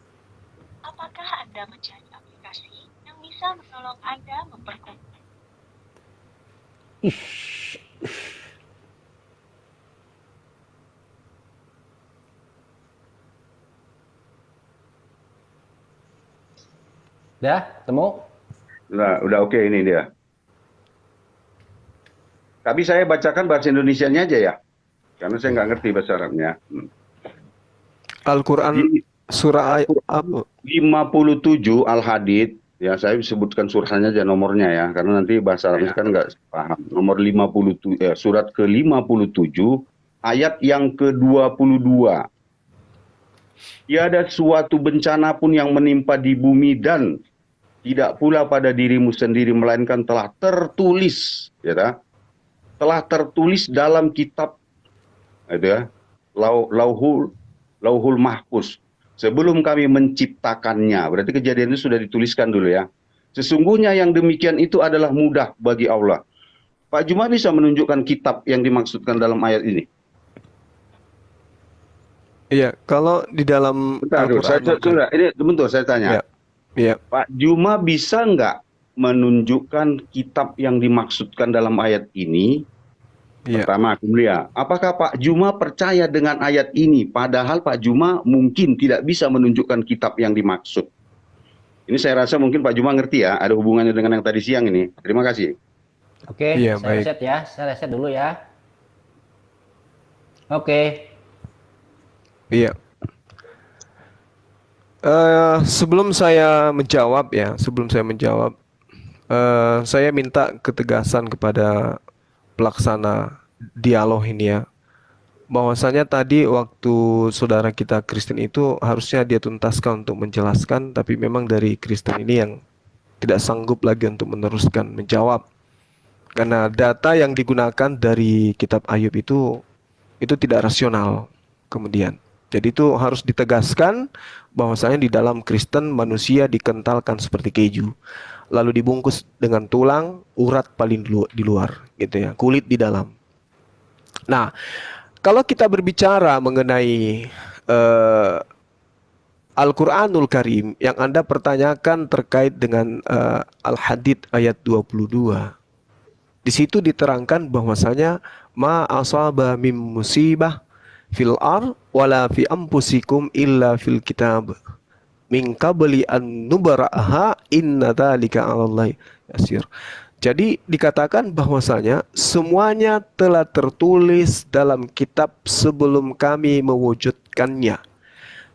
Apakah Anda mencari aplikasi yang bisa menolong Anda memperkuat? Udah, temu? Udah oke ini dia. Tapi saya bacakan bahasa Indonesianya aja ya. Karena saya nggak ngerti bahasa Arabnya. Al-Quran surah apa? 57 Al-Hadid. Ya, saya sebutkan surahnya aja nomornya ya. Karena nanti bahasa Arabnya kan nggak paham. Nomor 57, surat ke-57 ayat yang ke-22. Tiada suatu bencana pun yang menimpa di bumi dan tidak pula pada dirimu sendiri, melainkan telah tertulis, ya, telah tertulis dalam kitab, ya, lauhul mahfuz. Sebelum kami menciptakannya, berarti kejadian itu sudah dituliskan dulu ya. Sesungguhnya yang demikian itu adalah mudah bagi Allah. Pak Juma bisa menunjukkan kitab yang dimaksudkan dalam ayat ini? Iya, kalau di dalam Bentar, sudah, ini bentar saya tanya. Iya. Pak Juma bisa nggak menunjukkan kitab yang dimaksudkan dalam ayat ini? Pertama, kemudian, apakah Pak Juma percaya dengan ayat ini? Padahal Pak Juma mungkin tidak bisa menunjukkan kitab yang dimaksud. Ini saya rasa mungkin Pak Juma ngerti ya, ada hubungannya dengan yang tadi siang ini. Terima kasih. Oke, saya reset ya. Saya reset dulu ya. Oke. Iya. Sebelum saya menjawab, saya minta ketegasan kepada pelaksana dialog ini ya, bahwasanya tadi waktu saudara kita Kristen itu harusnya dia tuntaskan untuk menjelaskan, tapi memang dari Kristen ini yang tidak sanggup lagi untuk meneruskan menjawab, karena data yang digunakan dari kitab Ayub itu tidak rasional. Kemudian jadi itu harus ditegaskan bahwasanya di dalam Kristen manusia dikentalkan seperti keju, lalu dibungkus dengan tulang, urat paling di luar, gitu ya, kulit di dalam. Nah, kalau kita berbicara mengenai Al-Quranul Karim yang Anda pertanyakan terkait dengan Al-Hadid ayat 22, di situ diterangkan bahwasanya ma asaba mim musibah fil ar wala fi anfusikum illa fil kitab min qabli an nubra'aha inna dzalika 'alallahi yasir. Jadi dikatakan bahwasanya semuanya telah tertulis dalam kitab sebelum kami mewujudkannya.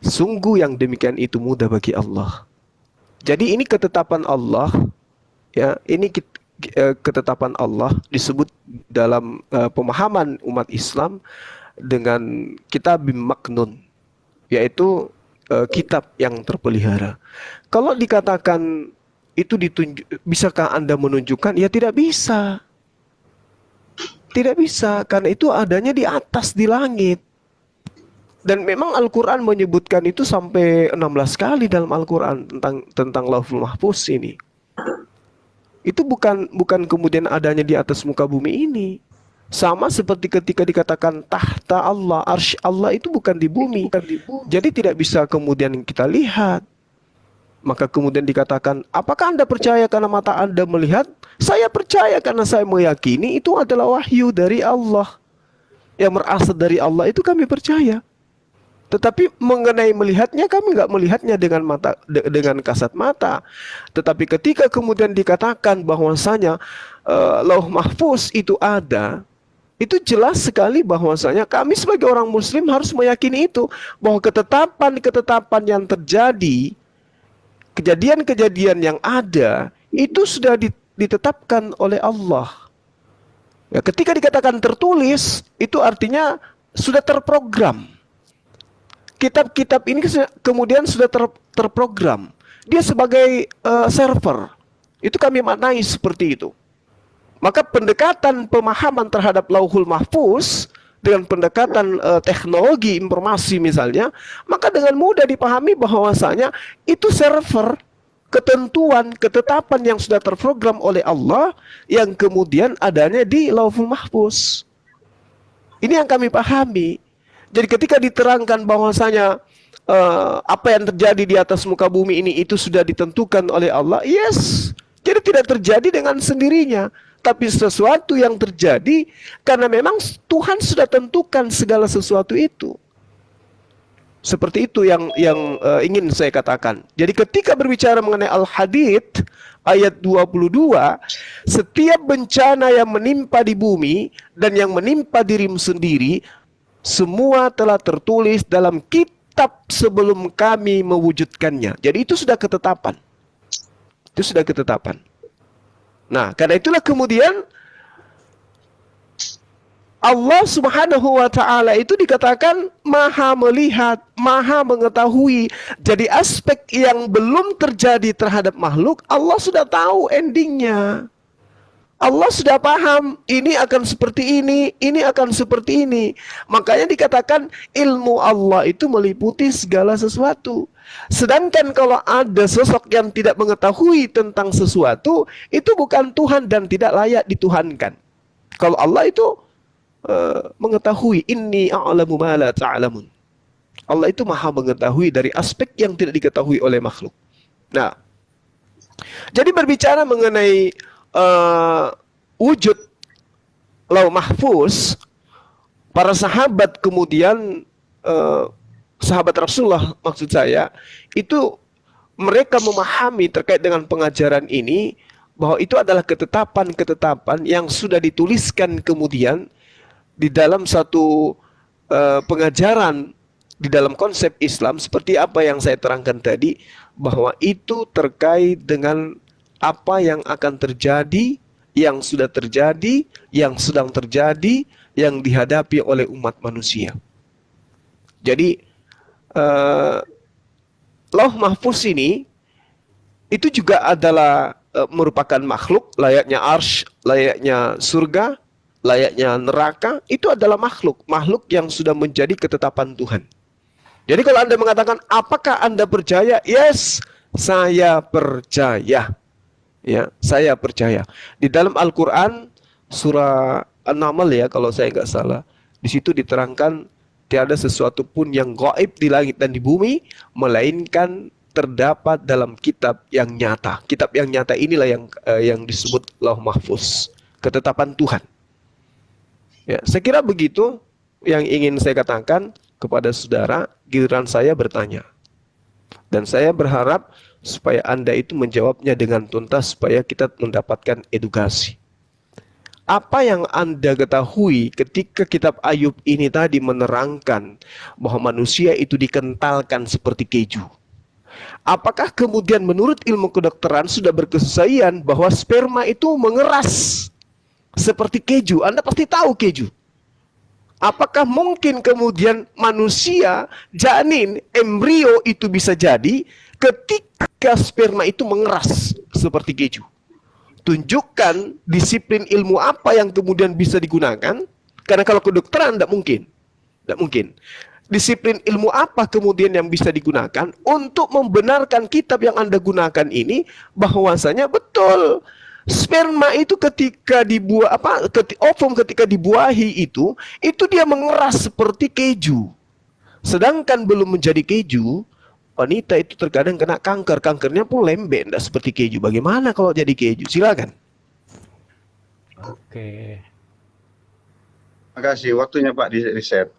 Sungguh yang demikian itu mudah bagi Allah. Jadi ini ketetapan Allah ya, ini ketetapan Allah disebut dalam pemahaman umat Islam dengan kitab maknun, yaitu kitab yang terpelihara. Kalau dikatakan itu bisakah Anda menunjukkan? Ya tidak bisa. Tidak bisa, karena itu adanya di atas, di langit. Dan memang Al-Quran menyebutkan itu sampai 16 kali dalam Al-Quran tentang Lauhul Mahfuz ini. Itu bukan kemudian adanya di atas muka bumi ini. Sama seperti ketika dikatakan tahta Allah, arsy Allah itu bukan di bumi. Jadi tidak bisa kemudian kita lihat. Maka kemudian dikatakan, apakah Anda percaya karena mata Anda melihat? Saya percaya karena saya meyakini itu adalah wahyu dari Allah. Yang berasal dari Allah itu kami percaya. Tetapi mengenai melihatnya, kami nggak melihatnya dengan kasat mata. Tetapi ketika kemudian dikatakan bahwasanya Lauh Mahfuz itu ada, itu jelas sekali bahwasanya kami sebagai orang Muslim harus meyakini itu, bahwa ketetapan-ketetapan yang terjadi, kejadian-kejadian yang ada itu sudah ditetapkan oleh Allah. Ya, ketika dikatakan tertulis, itu artinya sudah terprogram. Kitab-kitab ini kemudian sudah terprogram. Dia sebagai server. Itu kami maknai seperti itu. Maka pendekatan pemahaman terhadap Lauhul Mahfuz dengan pendekatan teknologi informasi misalnya, maka dengan mudah dipahami bahwasanya itu server ketentuan, ketetapan yang sudah terprogram oleh Allah yang kemudian adanya di Lauhul Mahfuz. Ini yang kami pahami. Jadi ketika diterangkan bahwasanya apa yang terjadi di atas muka bumi ini itu sudah ditentukan oleh Allah, yes. Jadi tidak terjadi dengan sendirinya, tapi sesuatu yang terjadi karena memang Tuhan sudah tentukan segala sesuatu itu. Seperti itu yang ingin saya katakan. Jadi ketika berbicara mengenai Al-Hadid ayat 22, setiap bencana yang menimpa di bumi dan yang menimpa dirimu sendiri, semua telah tertulis dalam kitab sebelum kami mewujudkannya. Jadi itu sudah ketetapan. Itu sudah ketetapan. Nah, karena itulah kemudian Allah Subhanahu wa ta'ala itu dikatakan maha melihat, maha mengetahui. Jadi aspek yang belum terjadi terhadap makhluk, Allah sudah tahu endingnya. Allah sudah paham, ini akan seperti ini akan seperti ini. Makanya dikatakan ilmu Allah itu meliputi segala sesuatu. Sedangkan kalau ada sosok yang tidak mengetahui tentang sesuatu, itu bukan Tuhan dan tidak layak dituhankan. Kalau Allah itu mengetahui, inni a'lamu ma la ta'lamun. Allah itu maha mengetahui dari aspek yang tidak diketahui oleh makhluk. Nah, jadi berbicara mengenai wujud Lauh Mahfuz, para sahabat kemudian sahabat Rasulullah maksud saya, itu mereka memahami terkait dengan pengajaran ini bahwa itu adalah ketetapan-ketetapan yang sudah dituliskan kemudian di dalam satu pengajaran di dalam konsep Islam seperti apa yang saya terangkan tadi, bahwa itu terkait dengan apa yang akan terjadi, yang sudah terjadi, yang sedang terjadi, yang dihadapi oleh umat manusia. Jadi Lauh Mahfuz ini itu juga adalah merupakan makhluk, layaknya arsy, layaknya surga, layaknya neraka, itu adalah makhluk yang sudah menjadi ketetapan Tuhan. Jadi kalau Anda mengatakan, apakah Anda percaya? Yes, saya percaya. Ya, saya percaya. Di dalam Al-Quran, surah An-Naml ya, kalau saya nggak salah, di situ diterangkan, tiada sesuatu pun yang gaib di langit dan di bumi, melainkan terdapat dalam kitab yang nyata. Kitab yang nyata inilah yang disebut Lauh Mahfuz, ketetapan Tuhan. Ya, saya kira begitu yang ingin saya katakan kepada saudara. Giliran saya bertanya, dan saya berharap supaya Anda itu menjawabnya dengan tuntas supaya kita mendapatkan edukasi. Apa yang Anda ketahui ketika kitab Ayub ini tadi menerangkan bahwa manusia itu dikentalkan seperti keju? Apakah kemudian menurut ilmu kedokteran sudah berkesesuaian bahwa sperma itu mengeras seperti keju? Anda pasti tahu keju. Apakah mungkin kemudian manusia, janin, embrio itu bisa jadi ketika sperma itu mengeras seperti keju? Tunjukkan disiplin ilmu apa yang kemudian bisa digunakan, karena kalau kedokteran tidak mungkin. Tidak mungkin. Disiplin ilmu apa kemudian yang bisa digunakan untuk membenarkan kitab yang Anda gunakan ini bahwasanya betul sperma itu ketika dibuah ovum ketika dibuahi itu dia mengeras seperti keju. Sedangkan belum menjadi keju, wanita itu terkadang kena kanker, kankernya pun lembek, tidak seperti keju. Bagaimana kalau jadi keju? Silakan. Oke. Terima kasih waktunya Pak di riset.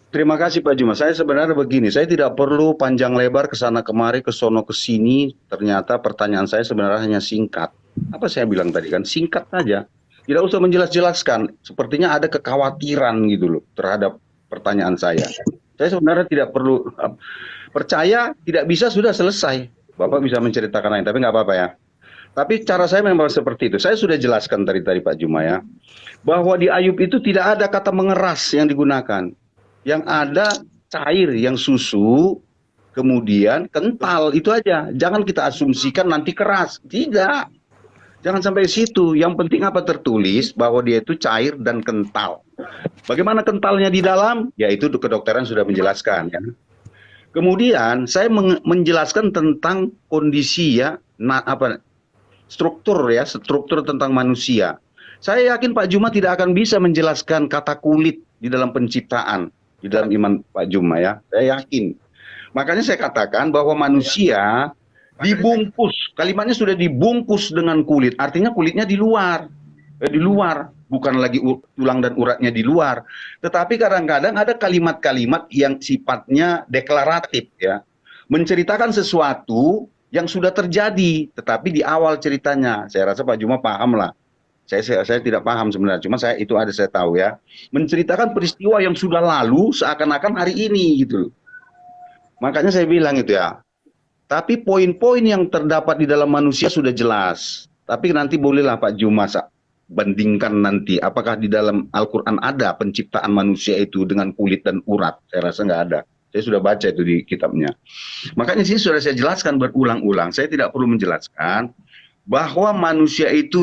Terima kasih Pak Juma. Saya sebenarnya begini, saya tidak perlu panjang lebar ke sana kemari, ke sono ke sini. Ternyata pertanyaan saya sebenarnya hanya singkat. Apa saya bilang tadi kan? Singkat saja. Tidak usah menjelaskan. Sepertinya ada kekhawatiran gitu loh terhadap pertanyaan saya. Saya sebenarnya tidak perlu percaya, tidak bisa, sudah selesai. Bapak bisa menceritakan lain, tapi nggak apa-apa ya. Tapi cara saya memang seperti itu. Saya sudah jelaskan tadi Pak Juma ya, bahwa di Ayub itu tidak ada kata mengeras yang digunakan. Yang ada cair, yang susu, kemudian kental, itu aja. Jangan kita asumsikan nanti keras. Tidak. Jangan sampai situ. Yang penting apa tertulis bahwa dia itu cair dan kental. Bagaimana kentalnya di dalam? Ya itu kedokteran sudah menjelaskan. Ya. Kemudian saya menjelaskan tentang kondisi ya, struktur tentang manusia. Saya yakin Pak Juma tidak akan bisa menjelaskan kata kulit di dalam penciptaan. Di dalam iman Pak Juma ya, saya yakin. Makanya saya katakan bahwa manusia dibungkus, kalimatnya sudah dibungkus dengan kulit, artinya kulitnya di luar, bukan lagi tulang dan uratnya di luar. Tetapi kadang-kadang ada kalimat-kalimat yang sifatnya deklaratif ya, menceritakan sesuatu yang sudah terjadi, tetapi di awal ceritanya, saya rasa Pak Juma paham lah. Saya tidak paham sebenarnya, cuma saya tahu ya, menceritakan peristiwa yang sudah lalu seakan-akan hari ini gitu. Makanya saya bilang itu ya. Tapi poin-poin yang terdapat di dalam manusia sudah jelas. Tapi nanti bolehlah Pak Juma bandingkan nanti apakah di dalam Al-Qur'an ada penciptaan manusia itu dengan kulit dan urat. Saya rasa nggak ada. Saya sudah baca itu di kitabnya. Makanya sini sudah saya jelaskan berulang-ulang. Saya tidak perlu menjelaskan bahwa manusia itu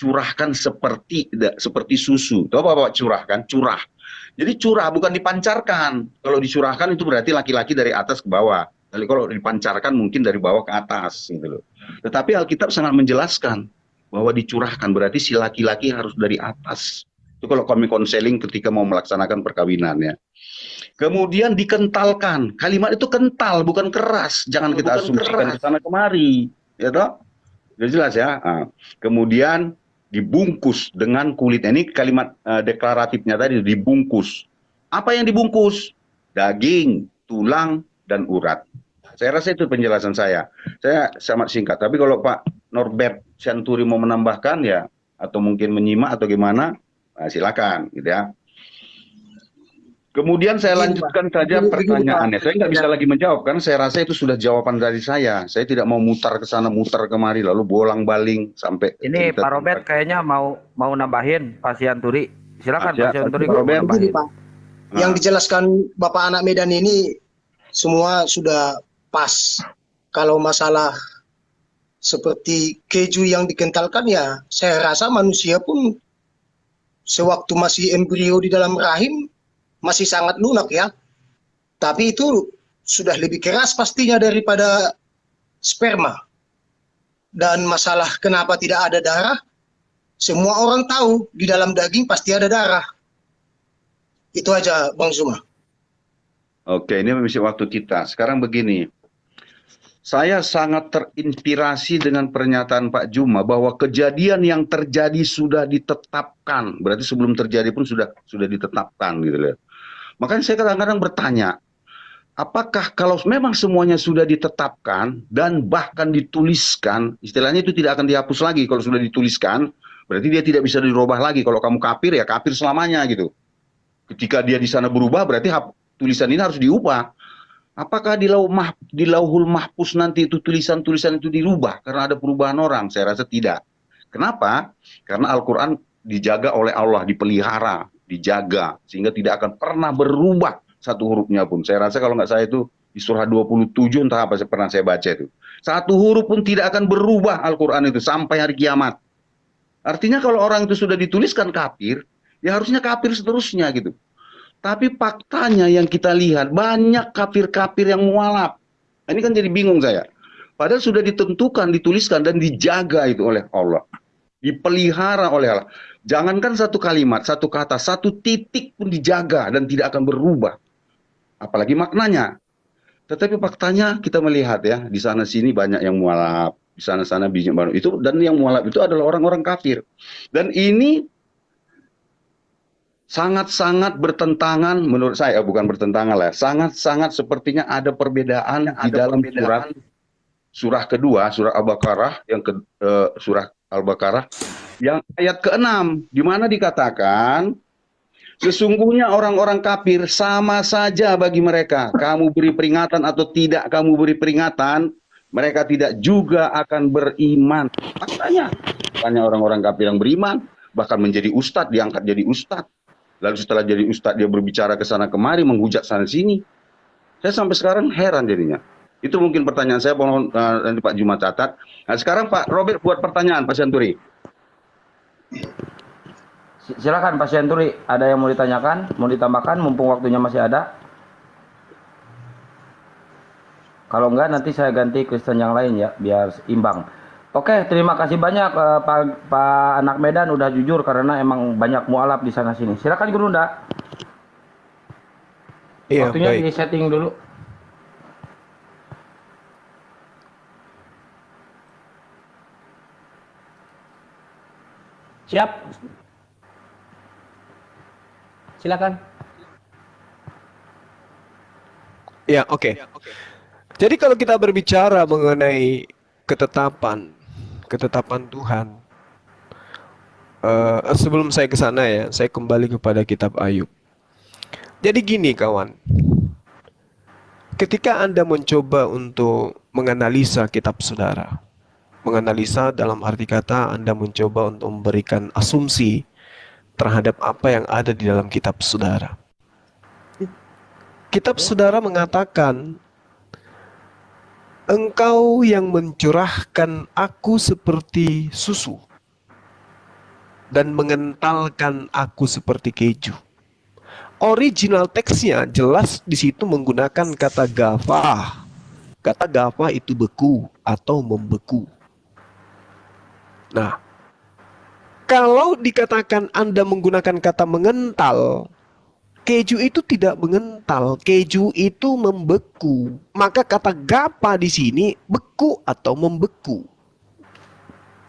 curahkan seperti susu. Tahu apa Bapak curahkan? Curah. Jadi curah bukan dipancarkan. Kalau dicurahkan itu berarti laki-laki dari atas ke bawah. Kalau dipancarkan mungkin dari bawah ke atas gitu loh. Tetapi Alkitab sangat menjelaskan bahwa dicurahkan, berarti si laki-laki harus dari atas. Itu kalau kami konseling ketika mau melaksanakan perkawinan ya. Kemudian dikentalkan. Kalimat itu kental, bukan keras. Jangan kita asumsikan ke sana kemari, ya toh? Sudah jelas ya. Nah, kemudian dibungkus dengan kulit. Ini kalimat deklaratifnya tadi, dibungkus. Apa yang dibungkus? Daging, tulang, dan urat. Saya rasa itu penjelasan saya. Saya sangat singkat. Tapi kalau Pak Norbert Sianturi mau menambahkan ya, atau mungkin menyimak atau gimana, silakan, gitu ya. Kemudian saya lanjutkan saja pertanyaannya. Saya nggak bisa lagi menjawab karena saya rasa itu sudah jawaban dari saya. Saya tidak mau mutar ke sana, mutar kemari, lalu bolang-baling sampai. Ini Pak Robert kayaknya mau nambahin Pak Sianturi. Silakan Pak Sianturi. Pak Robert. Begini, Pak. Yang dijelaskan Bapak Anak Medan ini semua sudah pas. Kalau masalah seperti keju yang dikentalkan ya, saya rasa manusia pun sewaktu masih embrio di dalam rahim masih sangat lunak ya. Tapi itu sudah lebih keras pastinya daripada sperma. Dan masalah kenapa tidak ada darah, semua orang tahu di dalam daging pasti ada darah. Itu aja Bang Zuma. Oke, ini mengisi waktu kita. Sekarang begini, saya sangat terinspirasi dengan pernyataan Pak Juma bahwa kejadian yang terjadi sudah ditetapkan. Berarti sebelum terjadi pun sudah ditetapkan gitu loh. Makanya saya kadang-kadang bertanya, apakah kalau memang semuanya sudah ditetapkan dan bahkan dituliskan, istilahnya itu tidak akan dihapus lagi kalau sudah dituliskan, berarti dia tidak bisa dirubah lagi. Kalau kamu kafir ya kafir selamanya gitu. Ketika dia di sana berubah berarti tulisan ini harus diubah. Apakah di lauhul mahfuz nanti itu tulisan-tulisan itu dirubah karena ada perubahan orang? Saya rasa tidak. Kenapa? Karena Al-Quran dijaga oleh Allah, dipelihara, dijaga, sehingga tidak akan pernah berubah satu hurufnya pun. Saya rasa kalau nggak saya itu di surah 27 entah apa pernah saya baca itu. Satu huruf pun tidak akan berubah Al-Quran itu sampai hari kiamat. Artinya kalau orang itu sudah dituliskan kafir, ya harusnya kafir seterusnya gitu. Tapi faktanya yang kita lihat banyak kafir-kafir yang mualaf. Ini kan jadi bingung saya. Padahal sudah ditentukan, dituliskan dan dijaga itu oleh Allah. Dipelihara oleh Allah. Jangankan satu kalimat, satu kata, satu titik pun dijaga dan tidak akan berubah. Apalagi maknanya. Tetapi faktanya kita melihat ya, di sana sini banyak yang mualaf, di sana-sana banyak baru itu, dan yang mualaf itu adalah orang-orang kafir. Dan ini sangat-sangat bertentangan menurut saya, bukan bertentangan lah, sangat-sangat sepertinya ada perbedaan di dalam surah kedua, surah Al-Baqarah surah Al-Baqarah yang ayat ke-6 di mana dikatakan sesungguhnya orang-orang kafir sama saja bagi mereka, kamu beri peringatan atau tidak kamu beri peringatan, mereka tidak juga akan beriman. Makanya banyak orang-orang kafir yang beriman, bahkan menjadi ustadz, diangkat jadi ustadz. Lalu setelah jadi ustadz dia berbicara ke sana kemari, menghujat sana sini. Saya sampai sekarang heran jadinya. Itu mungkin pertanyaan saya, mohon nanti Pak Juma catat. Nah sekarang Pak Robert buat pertanyaan Pak Sianturi. Silakan Pak Sianturi, ada yang mau ditanyakan, mau ditambahkan, mumpung waktunya masih ada. Kalau enggak nanti saya ganti Kristen yang lain ya, biar imbang. Oke, terima kasih banyak Pak Anak Medan udah jujur karena emang banyak mualaf di sana sini. Silakan Guru Nda. Iya, waktunya baik. di setting dulu. Siap. Silakan. Ya, oke. Jadi kalau kita berbicara mengenai ketetapan Tuhan, sebelum saya ke sana ya, saya kembali kepada kitab Ayub. Jadi gini kawan, ketika Anda mencoba untuk menganalisa kitab saudara, menganalisa dalam arti kata Anda mencoba untuk memberikan asumsi terhadap apa yang ada di dalam kitab saudara. Kitab saudara mengatakan, engkau yang mencurahkan aku seperti susu dan mengentalkan aku seperti keju. Original teksnya jelas di situ menggunakan kata gafah. Kata gafah itu beku atau membeku. Nah, kalau dikatakan Anda menggunakan kata mengental, keju itu tidak mengental, keju itu membeku. Maka kata gapa di sini beku atau membeku.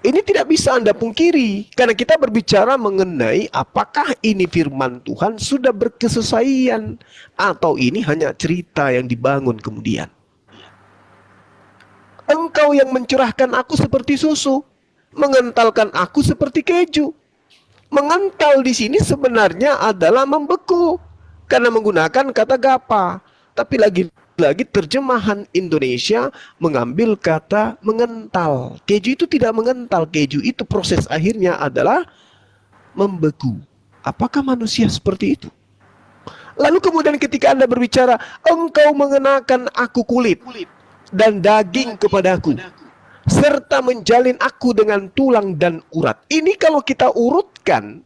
Ini tidak bisa Anda pungkiri, karena kita berbicara mengenai apakah ini firman Tuhan sudah berkesesuaian atau ini hanya cerita yang dibangun kemudian. Engkau yang mencurahkan aku seperti susu, mengentalkan aku seperti keju. Mengental di sini sebenarnya adalah membeku karena menggunakan kata gapa. Tapi lagi terjemahan Indonesia mengambil kata mengental. Keju itu tidak mengental, keju itu proses akhirnya adalah membeku. Apakah manusia seperti itu? Lalu kemudian ketika Anda berbicara, engkau mengenakan aku kulit dan daging kepadaku, serta menjalin aku dengan tulang dan urat. Ini kalau kita urutkan,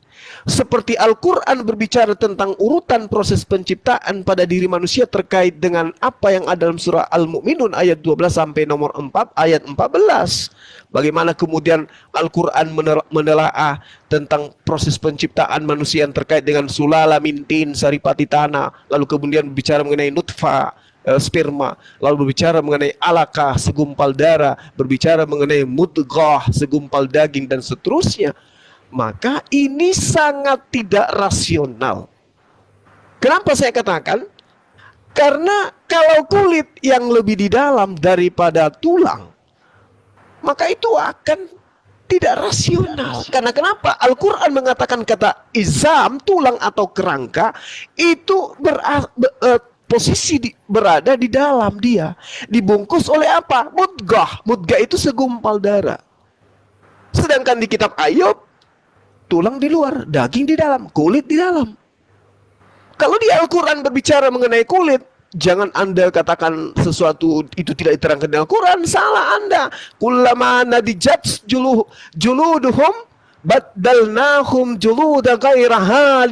seperti Al-Quran berbicara tentang urutan proses penciptaan pada diri manusia terkait dengan apa yang ada dalam surah Al-Mu'minun ayat 12 sampai nomor 4 ayat 14. Bagaimana kemudian Al-Quran menelaah tentang proses penciptaan manusia yang terkait dengan sulala mintin saripati tanah, lalu kemudian berbicara mengenai nutfah, sperma, lalu berbicara mengenai alaqah, segumpal darah, berbicara mengenai mudghah, segumpal daging, dan seterusnya. Maka ini sangat tidak rasional. Kenapa saya katakan? Karena kalau kulit yang lebih di dalam daripada tulang, maka itu akan tidak rasional. Karena kenapa? Al-Quran mengatakan kata izam, tulang atau kerangka, itu posisi berada di dalam dia. Dibungkus oleh apa? Mudghah. Mudghah itu segumpal darah. Sedangkan di kitab Ayub, tulang di luar, daging di dalam, kulit di dalam. Kalau di Al-Quran berbicara mengenai kulit, jangan Anda katakan sesuatu itu tidak diterangkan di Al-Quran. Salah Anda. Kullama nadijat juluduhum baddalnahum juluda ghairaha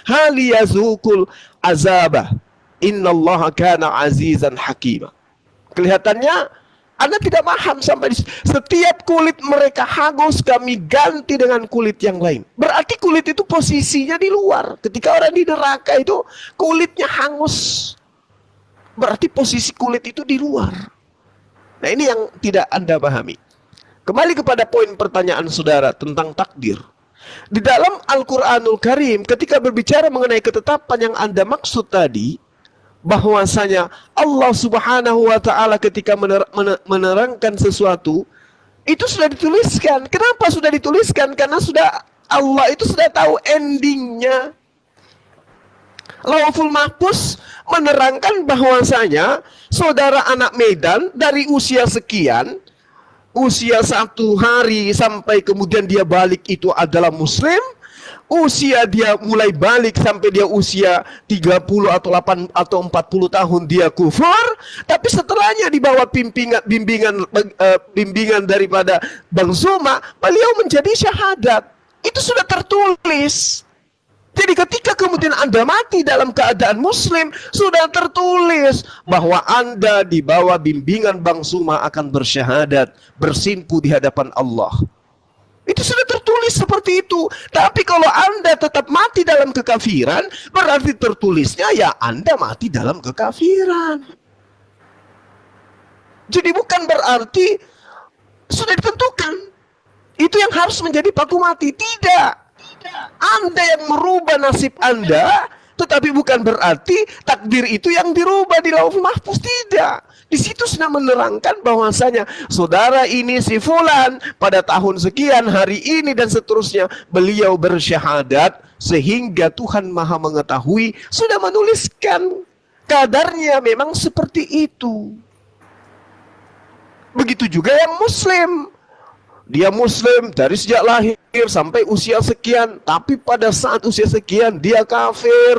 haliyazukul azabah. Innallaha kana azizan hakima. Kelihatannya Anda tidak paham sampai setiap kulit mereka hangus kami ganti dengan kulit yang lain. Berarti kulit itu posisinya di luar. Ketika orang di neraka itu kulitnya hangus. Berarti posisi kulit itu di luar. Nah, ini yang tidak Anda pahami. Kembali kepada poin pertanyaan saudara tentang takdir. Di dalam Al-Quranul Karim ketika berbicara mengenai ketetapan yang Anda maksud tadi, bahwasanya Allah Subhanahu wa taala ketika menerangkan sesuatu itu sudah dituliskan. Kenapa sudah dituliskan? Karena Allah itu sudah tahu endingnya. Lauhul Mahfuz menerangkan bahwasanya saudara anak Medan dari usia sekian, usia 1 hari sampai kemudian dia balik itu adalah muslim. Usia dia mulai balik sampai dia usia 30 atau 8 atau 40 tahun dia kufur, tapi setelahnya di bawah bimbingan daripada Bang Zuma, beliau menjadi syahadat. Itu sudah tertulis. Jadi ketika kemudian Anda mati dalam keadaan muslim, sudah tertulis bahwa Anda di bawah bimbingan Bang Zuma akan bersyahadat, bersimpu di hadapan Allah. Itu sudah tertulis seperti itu. Tapi kalau Anda tetap mati dalam kekafiran, berarti tertulisnya ya Anda mati dalam kekafiran. Jadi bukan berarti sudah ditentukan itu yang harus menjadi paku mati. Tidak. Anda yang merubah nasib Anda, tetapi bukan berarti takdir itu yang dirubah di Lauhul Mahfuz. Tidak. Di situ sudah menerangkan bahwasanya saudara ini si fulan pada tahun sekian hari ini dan seterusnya beliau bersyahadat, sehingga Tuhan Maha mengetahui sudah menuliskan kadarnya memang seperti itu. Begitu juga yang muslim. Dia muslim dari sejak lahir sampai usia sekian, tapi pada saat usia sekian dia kafir,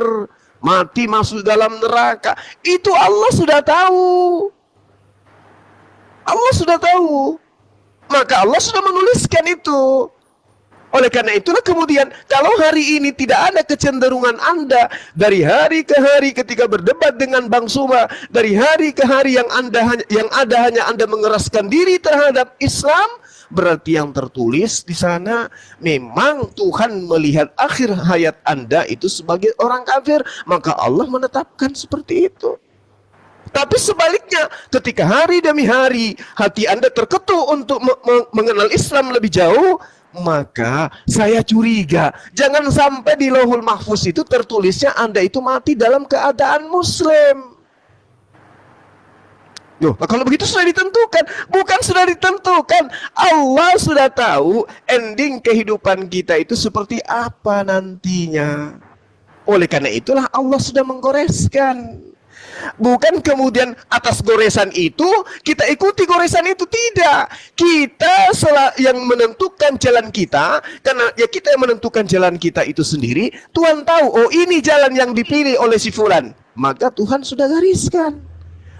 mati masuk dalam neraka. Itu Allah sudah tahu. Allah sudah tahu. Maka Allah sudah menuliskan itu. Oleh karena itulah kemudian kalau hari ini tidak ada kecenderungan Anda dari hari ke hari ketika berdebat dengan Bang Zuma, dari hari ke hari yang ada hanya Anda mengeraskan diri terhadap Islam, berarti yang tertulis di sana memang Tuhan melihat akhir hayat Anda itu sebagai orang kafir, maka Allah menetapkan seperti itu. Tapi sebaliknya, ketika hari demi hari hati Anda terketuk untuk mengenal Islam lebih jauh, maka saya curiga jangan sampai di Lauhul Mahfuz itu tertulisnya Anda itu mati dalam keadaan Muslim. Loh, kalau begitu sudah ditentukan. Bukan sudah ditentukan, Allah sudah tahu ending kehidupan kita itu seperti apa nantinya. Oleh karena itulah Allah sudah menggoreskan. Bukan kemudian atas goresan itu kita ikuti goresan itu, tidak. Kita yang menentukan jalan kita, karena ya kita yang menentukan jalan kita itu sendiri. Tuhan tahu, oh ini jalan yang dipilih oleh si fulan, maka Tuhan sudah gariskan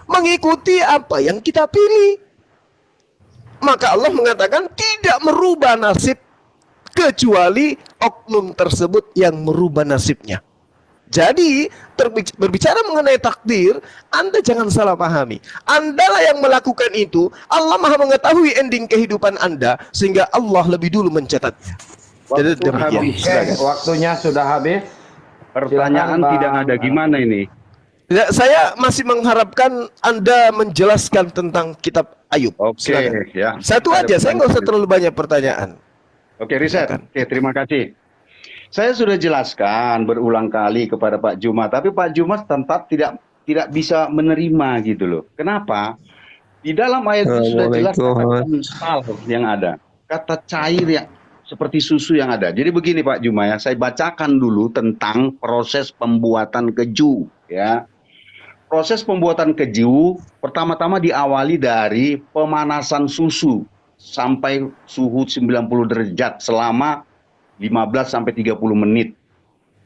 mengikuti apa yang kita pilih. Maka Allah mengatakan tidak merubah nasib kecuali oknum tersebut yang merubah nasibnya. Jadi berbicara mengenai takdir, Anda jangan salah pahami. Anda lah yang melakukan itu. Allah Maha mengetahui ending kehidupan Anda, sehingga Allah lebih dulu mencatatnya. Jadi demikian. Waktunya sudah habis. Pertanyaan Silakan, tidak ada, gimana ini? Ya, saya masih mengharapkan Anda menjelaskan tentang kitab Ayub. Oke, ya. Satu aja, saya nggak usah terlalu banyak pertanyaan. Oke, riset. Oke, terima kasih. Saya sudah jelaskan berulang kali kepada Pak Juma, tapi Pak Juma tetap tidak bisa menerima gitu loh. Kenapa? Di dalam ayat itu sudah jelas kata kental yang ada, kata cair yang seperti susu yang ada. Jadi begini Pak Juma ya, saya bacakan dulu tentang proses pembuatan keju ya. Proses pembuatan keju pertama-tama diawali dari pemanasan susu sampai suhu 90 derajat selama 15 sampai 30 menit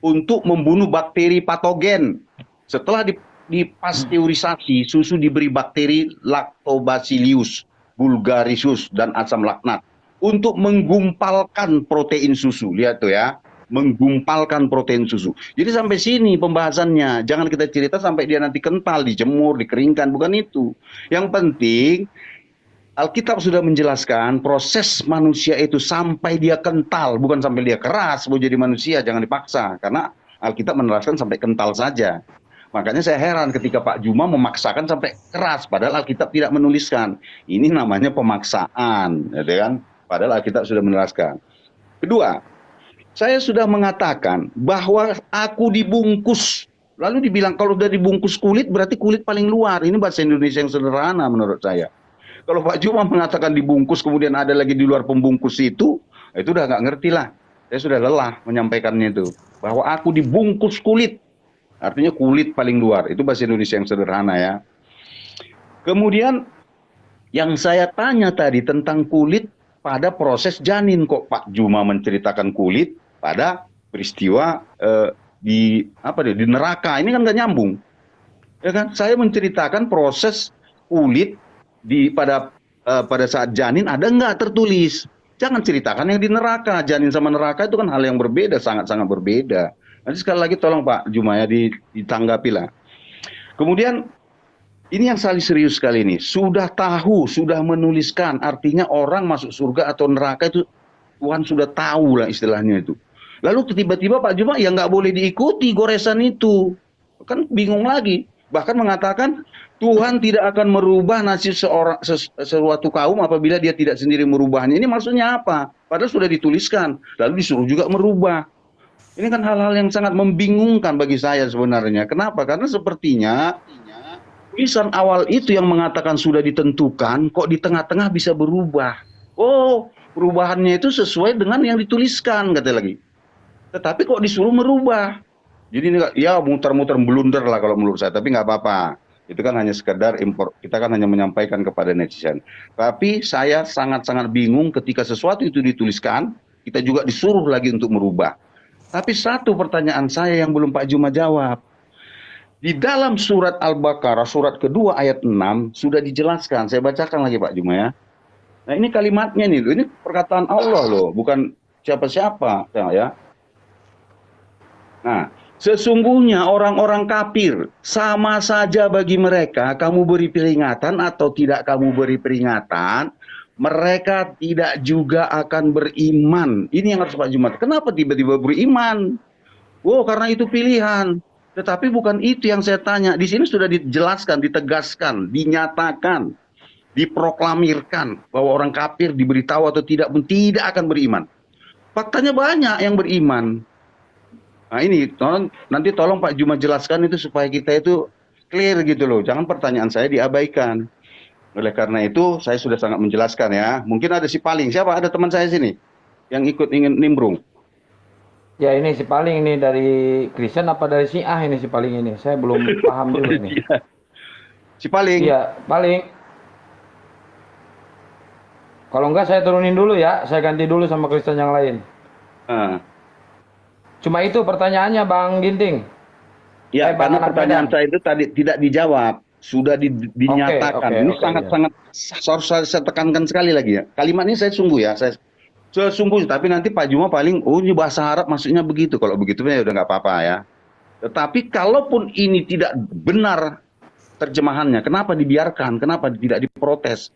untuk membunuh bakteri patogen. Setelah dipasteurisasi, susu diberi bakteri Lactobacillus bulgaricus dan asam laknat untuk menggumpalkan protein susu. Lihat tuh ya, menggumpalkan protein susu. Jadi sampai sini pembahasannya. Jangan kita cerita sampai dia nanti kental, dijemur, dikeringkan, bukan itu. Yang penting Alkitab sudah menjelaskan proses manusia itu sampai dia kental, bukan sampai dia keras mau jadi manusia, jangan dipaksa. Karena Alkitab meneraskan sampai kental saja. Makanya saya heran ketika Pak Juma memaksakan sampai keras, padahal Alkitab tidak menuliskan. Ini namanya pemaksaan, gitu kan? Padahal Alkitab sudah meneraskan. Kedua, saya sudah mengatakan bahwa aku dibungkus. Lalu dibilang kalau udah dibungkus kulit berarti kulit paling luar. Ini bahasa Indonesia yang sederhana menurut saya. Kalau Pak Juma mengatakan dibungkus kemudian ada lagi di luar pembungkus itu udah nggak ngerti lah. Saya sudah lelah menyampaikannya itu. Bahwa aku dibungkus kulit. Artinya kulit paling luar. Itu bahasa Indonesia yang sederhana ya. Kemudian yang saya tanya tadi tentang kulit pada proses janin. Kok Pak Juma menceritakan kulit pada peristiwa di neraka. Ini kan nggak nyambung. Ya kan? Saya menceritakan proses kulit pada saat janin ada nggak tertulis. Jangan ceritakan yang di neraka. Janin sama neraka itu kan hal yang berbeda, sangat-sangat berbeda. Nanti sekali lagi tolong Pak Juma ya ditanggapi lah. Kemudian ini yang saling serius sekali ini. Sudah tahu, sudah menuliskan. Artinya orang masuk surga atau neraka itu Tuhan sudah tahu lah istilahnya itu. Lalu tiba-tiba Pak Juma ya nggak boleh diikuti goresan itu. Kan bingung lagi. Bahkan mengatakan Tuhan tidak akan merubah nasib suatu kaum apabila dia tidak sendiri merubahnya. Ini maksudnya apa? Padahal sudah dituliskan. Lalu disuruh juga merubah. Ini kan hal-hal yang sangat membingungkan bagi saya sebenarnya. Kenapa? Karena sepertinya tulisan awal itu yang mengatakan sudah ditentukan, kok di tengah-tengah bisa berubah. Oh, perubahannya itu sesuai dengan yang dituliskan, kata lagi. Tetapi kok disuruh merubah. Jadi ya muter-muter blunder lah kalau menurut saya, tapi nggak apa-apa. Itu kan hanya sekedar impor, kita kan hanya menyampaikan kepada netizen. Tapi saya sangat-sangat bingung ketika sesuatu itu dituliskan, kita juga disuruh lagi untuk merubah. Tapi satu pertanyaan saya yang belum Pak Juma jawab. Di dalam surat Al-Baqarah, surat kedua ayat 6, sudah dijelaskan. Saya bacakan lagi Pak Juma ya. Nah ini kalimatnya nih, ini perkataan Allah loh, bukan siapa-siapa ya. Nah, sesungguhnya orang-orang kafir sama saja bagi mereka kamu beri peringatan atau tidak kamu beri peringatan, mereka tidak juga akan beriman. Ini yang harus Pak Jumat. Kenapa tiba-tiba beriman? Oh, karena itu pilihan. Tetapi bukan itu yang saya tanya. Di sini sudah dijelaskan, ditegaskan, dinyatakan, diproklamirkan bahwa orang kafir diberitahu atau tidak pun tidak akan beriman. Faktanya banyak yang beriman. Nah ini, nanti tolong Pak Jumat jelaskan itu supaya kita itu clear gitu loh. Jangan pertanyaan saya diabaikan. Oleh karena itu, saya sudah sangat menjelaskan ya. Mungkin ada si Paling. Siapa? Ada teman saya sini yang ikut ingin nimbrung. Ya ini si Paling ini dari Kristen apa dari Syiah ini si Paling ini? Saya belum paham juga nih. Si Paling. Iya, Paling. Kalau enggak saya turunin dulu ya, saya ganti dulu sama Kristen yang lain. Cuma itu pertanyaannya Bang Ginting. Ya, Bang karena Anak pertanyaan Medan. saya itu tadi tidak dijawab, sudah dinyatakan. Ini sangat-sangat harus saya tekankan sekali lagi ya. Kalimat ini saya sungguh ya, saya sungguh. Tapi nanti Pak Juma paling, oh ini bahasa Arab maksudnya begitu. Kalau begitu ya udah nggak apa-apa ya. Tetapi kalaupun ini tidak benar terjemahannya, kenapa dibiarkan? Kenapa tidak diprotes?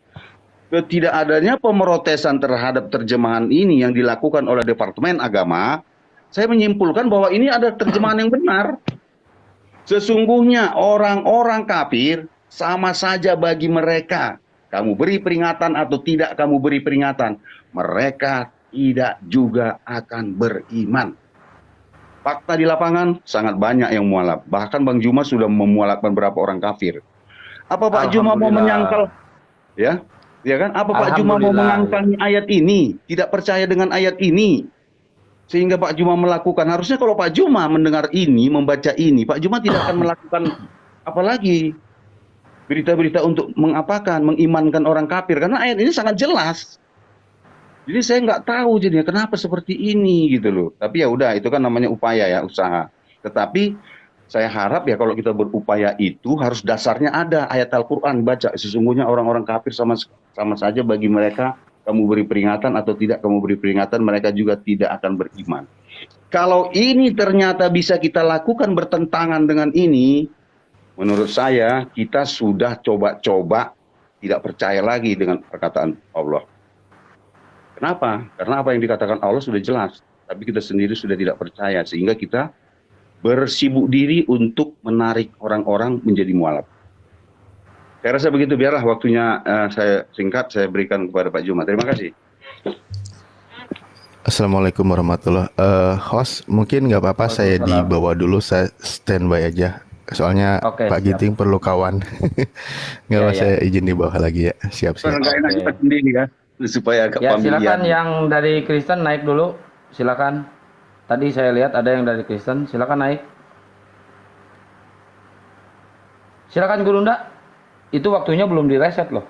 Tidak adanya pemrotesan terhadap terjemahan ini yang dilakukan oleh Departemen Agama, saya menyimpulkan bahwa ini ada terjemahan yang benar. Sesungguhnya orang-orang kafir sama saja bagi mereka. Kamu beri peringatan atau tidak kamu beri peringatan, mereka tidak juga akan beriman. Fakta di lapangan sangat banyak yang mualaf. Bahkan Bang Juma sudah memualafkan beberapa orang kafir. Apa Pak Juma mau menyangkal? Ya, ya kan? Apa Pak Juma mau mengangkal ayat ini? Tidak percaya dengan ayat ini? Sehingga Pak Juma melakukan, harusnya kalau Pak Juma mendengar ini, membaca ini, Pak Juma tidak akan melakukan apalagi berita-berita untuk mengimankan orang kafir. Karena ayat ini sangat jelas. Jadi saya nggak tahu jadinya kenapa seperti ini gitu loh. Tapi ya udah, itu kan namanya upaya ya, usaha. Tetapi saya harap ya kalau kita berupaya itu harus dasarnya ada ayat Al-Quran baca. Sesungguhnya orang-orang kafir sama saja bagi mereka. Kamu beri peringatan atau tidak kamu beri peringatan, mereka juga tidak akan beriman. Kalau ini ternyata bisa kita lakukan bertentangan dengan ini, menurut saya kita sudah coba-coba tidak percaya lagi dengan perkataan Allah. Kenapa? Karena apa yang dikatakan Allah sudah jelas, tapi kita sendiri sudah tidak percaya, sehingga kita bersibuk diri untuk menarik orang-orang menjadi mualaf. Saya rasa begitu, biarlah waktunya saya singkat, saya berikan kepada Pak Juma. Terima kasih. Assalamualaikum warahmatullahi wabarakatuh. Host, mungkin nggak apa-apa saya dibawa dulu, saya standby aja. Soalnya Pak Ginting perlu kawan. Nggak apa, saya izin dibawa lagi ya. Siap-siap. Nggak enak kita sendiri kan, supaya agak Ya familiar. silakan yang dari Kristen naik dulu, silakan. Tadi saya lihat ada yang dari Kristen, silakan naik. Silakan Gurunda. Itu waktunya belum direset loh.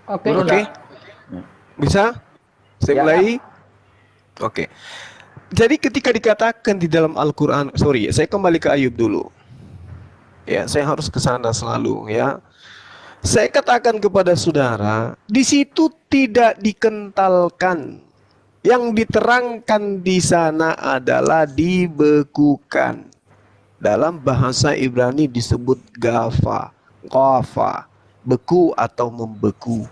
Oke. Bisa? Saya mulai? Oke. Jadi ketika dikatakan di dalam Al-Quran, sorry, saya kembali ke Ayub dulu. Ya, saya harus ke sana selalu ya. Saya katakan kepada saudara, di situ tidak dikentalkan. Yang diterangkan di sana adalah dibekukan. Dalam bahasa Ibrani disebut qafa, beku atau membeku.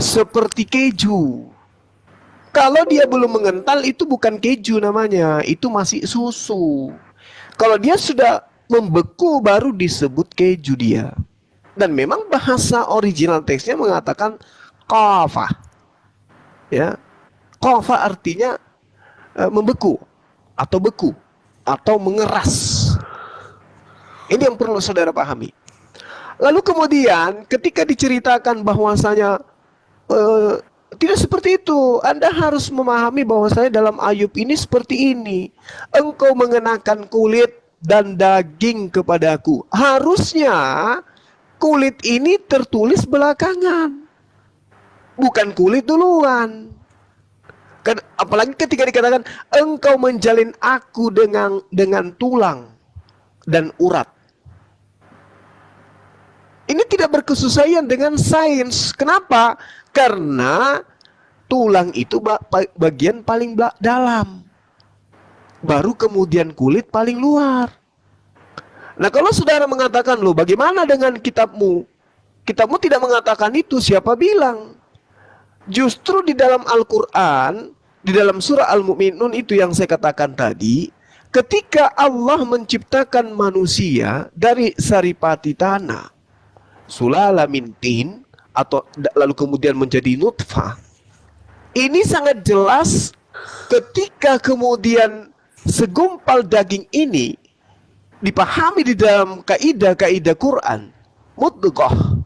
Seperti keju. Kalau dia belum mengental itu bukan keju namanya, itu masih susu. Kalau dia sudah membeku baru disebut keju dia. Dan memang bahasa original teksnya mengatakan qafa. Ya. Qafa artinya membeku atau beku atau mengeras. Ini yang perlu saudara pahami. Lalu kemudian ketika diceritakan bahwasanya tidak seperti itu, Anda harus memahami bahwasanya dalam Ayub ini seperti ini. Engkau mengenakan kulit dan daging kepadaku. Harusnya kulit ini tertulis belakangan, bukan kulit duluan. Apalagi ketika dikatakan engkau menjalin aku dengan tulang dan urat. Ini tidak berkesesuaian dengan sains. Kenapa? Karena tulang itu bagian paling dalam. Baru kemudian kulit paling luar. Nah, kalau saudara mengatakan, loh bagaimana dengan kitabmu? Kitabmu tidak mengatakan itu, siapa bilang? Justru di dalam Al-Quran, di dalam surah Al-Mu'minun itu yang saya katakan tadi, ketika Allah menciptakan manusia dari saripati tanah, sulala min tin, atau lalu kemudian menjadi nutfah, ini sangat jelas ketika kemudian segumpal daging ini dipahami di dalam kaidah-kaidah Quran, mudghah.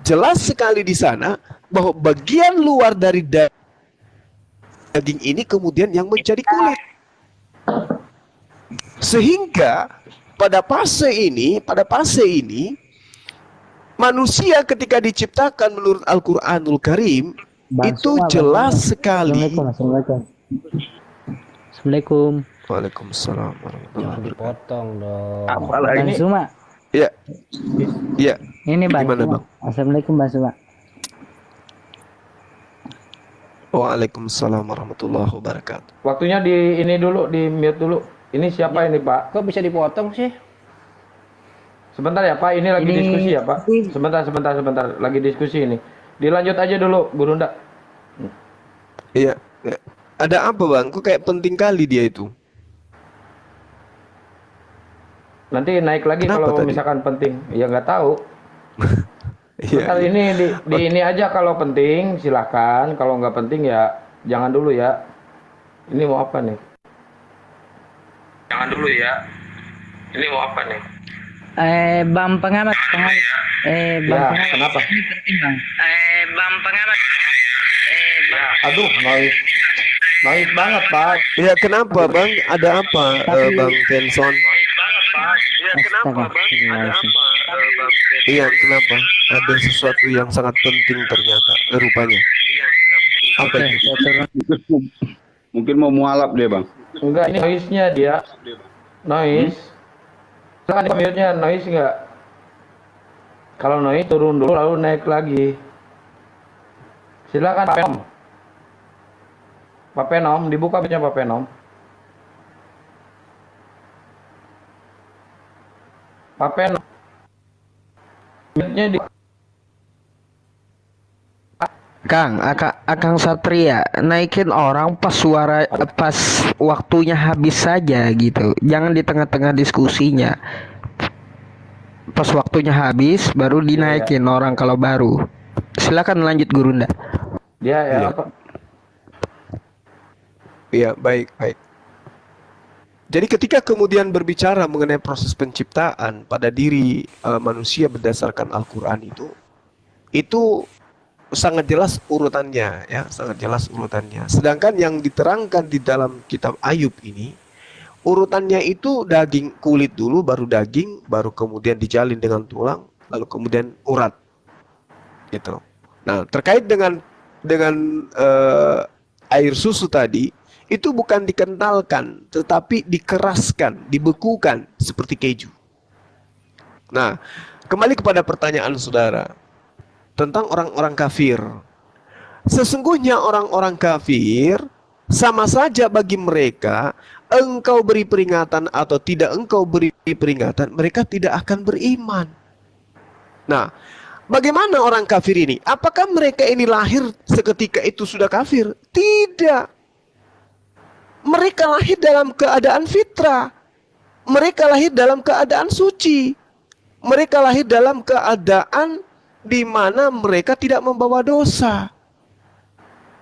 Jelas sekali di sana bahwa bagian luar dari daging ini kemudian yang menjadi kulit. Sehingga pada fase ini manusia ketika diciptakan menurut Al-Qur'anul Karim itu jelas sekali. Assalamualaikum. Waalaikumsalam warahmatullahi wabarakatuh. Dipotong dong. Apalagi Bang Suma. Iya. Iya. Ini Bang Gimana, Suma. Bang? Assalamualaikum Bang Suma. Waalaikumsalam warahmatullahi wabarakatuh. Waktunya di ini dulu, di mute dulu. Ini siapa ini, Pak? Kok bisa dipotong sih? Sebentar ya, Pak. Ini lagi diskusi ya, Pak. Sebentar. Lagi diskusi ini. Dilanjut aja dulu, Guru Nda. Iya. Ada apa, Bang? Kok kayak penting kali dia itu? Nanti naik lagi Kenapa kalau tadi? misalkan penting. Ya nggak tahu. Iya. Bentar, ini di ini aja kalau penting silakan. Kalau nggak penting ya jangan dulu ya. Ini mau apa nih? Jangan dulu ya. Ini mau apa nih? Bang pengamat. Bang Ya, pengamat. kenapa? Ini penting Bang. Bang pengamat. Ya, aduh, noise banget, Pak. Iya, kenapa, Bang? Ada apa, Bang Benson? Iya, kenapa? Ada sesuatu yang sangat penting ternyata, rupanya. Apa itu? Mungkin mau mualaf dia, Bang. Enggak, ini noise-nya dia. Noise. Silakan mute-nya noise enggak? Kalau noise turun dulu lalu naik lagi. Silakan Pak Penom. Pak Penom, dibuka mute-nya Pak Penom. Pak Penom. Mute-nya di Akang Satria, naikin orang pas waktunya habis saja gitu. Jangan di tengah-tengah diskusinya. Pas waktunya habis baru dinaikin orang kalau baru. Silakan lanjut Guru Nda. dia ya Iya. apa? Iya, baik. Jadi ketika kemudian berbicara mengenai proses penciptaan pada diri manusia berdasarkan Al-Quran itu sangat jelas urutannya, ya, sangat jelas urutannya. Sedangkan yang diterangkan di dalam kitab Ayub ini, urutannya itu daging, kulit dulu, baru daging, baru kemudian dijalin dengan tulang, lalu kemudian urat, gitu. Nah, terkait dengan air susu tadi, itu bukan dikentalkan, tetapi dikeraskan, dibekukan seperti keju. Nah, kembali kepada pertanyaan saudara tentang orang-orang kafir. Sesungguhnya orang-orang kafir sama saja bagi mereka, engkau beri peringatan atau tidak engkau beri peringatan, mereka tidak akan beriman. Nah, bagaimana orang kafir ini? Apakah mereka ini lahir seketika itu sudah kafir? Tidak. Mereka lahir dalam keadaan fitrah. Mereka lahir dalam keadaan suci. Mereka lahir dalam keadaan di mana mereka tidak membawa dosa.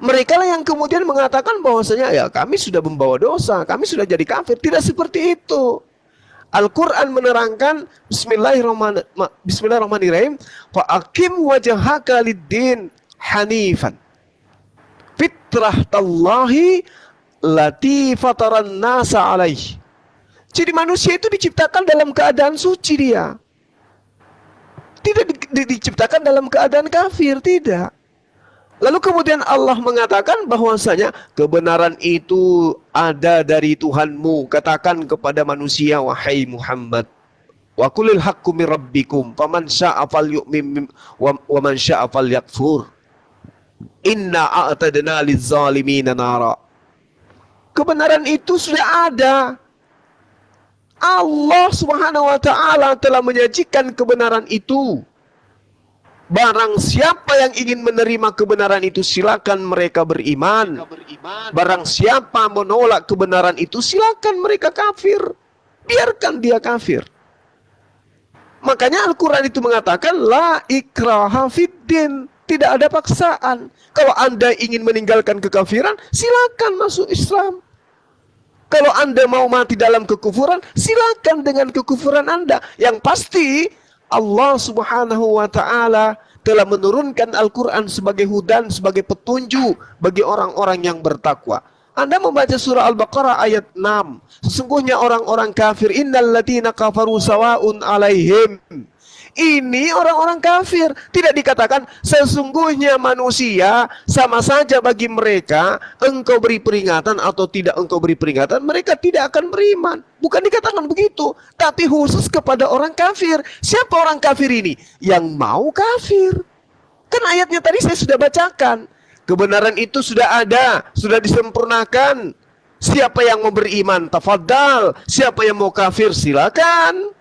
Mereka lah yang kemudian mengatakan bahwasanya ya kami sudah membawa dosa, kami sudah jadi kafir. Tidak seperti itu. Al-Quran menerangkan Bismillahirrahmanirrahim, fa'akim wajhaka lid-din hanifan fitrahtallahi lati fataran nasa alaih. Jadi manusia itu diciptakan dalam keadaan suci dia. Tidak diciptakan dalam keadaan kafir, tidak. Lalu kemudian Allah mengatakan bahwasanya kebenaran itu ada dari Tuhanmu. Katakan kepada manusia, wahai Muhammad, wa qulil haqqu mir rabbikum faman syaa'a falyu'min wa man syaa'a falyakfur. Inna a'tadna liz-zalimina nara. Kebenaran itu sudah ada. Allah Subhanahu wa taala telah menyajikan kebenaran itu. Barang siapa yang ingin menerima kebenaran itu, silakan mereka beriman. Barang siapa menolak kebenaran itu, silakan mereka kafir. Biarkan dia kafir. Makanya Al-Quran itu mengatakan la ikraha fiddin, tidak ada paksaan. Kalau Anda ingin meninggalkan kekafiran, silakan masuk Islam. Kalau Anda mau mati dalam kekufuran, silakan dengan kekufuran Anda. Yang pasti Allah Subhanahu wa taala telah menurunkan Al-Quran sebagai hudan, sebagai petunjuk bagi orang-orang yang bertakwa. Anda membaca surah Al-Baqarah ayat 6. Sesungguhnya orang-orang kafir, innal ladzina kafaru sawa'un alaihim. Ini orang-orang kafir. Tidak dikatakan sesungguhnya manusia sama saja bagi mereka, engkau beri peringatan atau tidak engkau beri peringatan, mereka tidak akan beriman. Bukan dikatakan begitu, tapi khusus kepada orang kafir. Siapa orang kafir ini? Yang mau kafir. Kan ayatnya tadi saya sudah bacakan. Kebenaran itu sudah ada, sudah disempurnakan. Siapa yang mau beriman, tafadhal. Siapa yang mau kafir, silakan.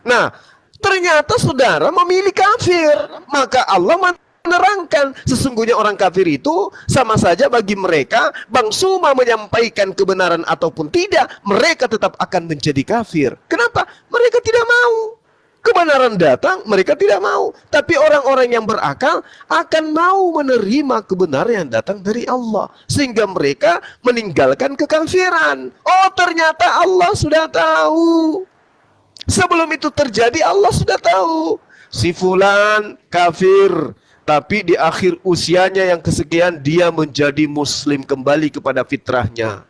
Nah, ternyata saudara memilih kafir. Maka Allah menerangkan sesungguhnya orang kafir itu sama saja bagi mereka, Bang Suma menyampaikan kebenaran ataupun tidak, mereka tetap akan menjadi kafir. Kenapa? Mereka tidak mau. Kebenaran datang, mereka tidak mau. Tapi orang-orang yang berakal akan mau menerima kebenaran yang datang dari Allah. Sehingga mereka meninggalkan kekafiran. Oh, ternyata Allah sudah tahu. Sebelum itu terjadi Allah sudah tahu. Si fulan kafir, tapi di akhir usianya yang kesekian dia menjadi muslim, kembali kepada fitrahnya.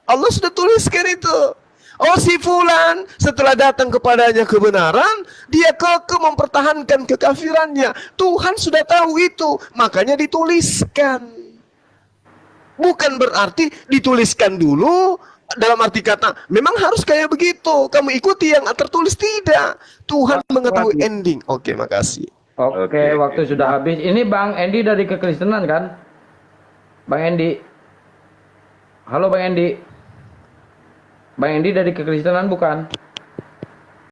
Allah sudah tuliskan itu. Oh, si fulan setelah datang kepadanya kebenaran, dia kekeh mempertahankan kekafirannya. Tuhan sudah tahu itu, makanya dituliskan. Bukan berarti dituliskan dulu dalam arti kata memang harus kayak begitu, kamu ikuti yang tertulis, tidak. Tuhan mengetahui ending. Oke, makasih. Oke, waktu sudah habis. Ini Bang Endi dari kekristenan kan? Bang Endi. Halo Bang Endi. Bang Endi dari kekristenan bukan?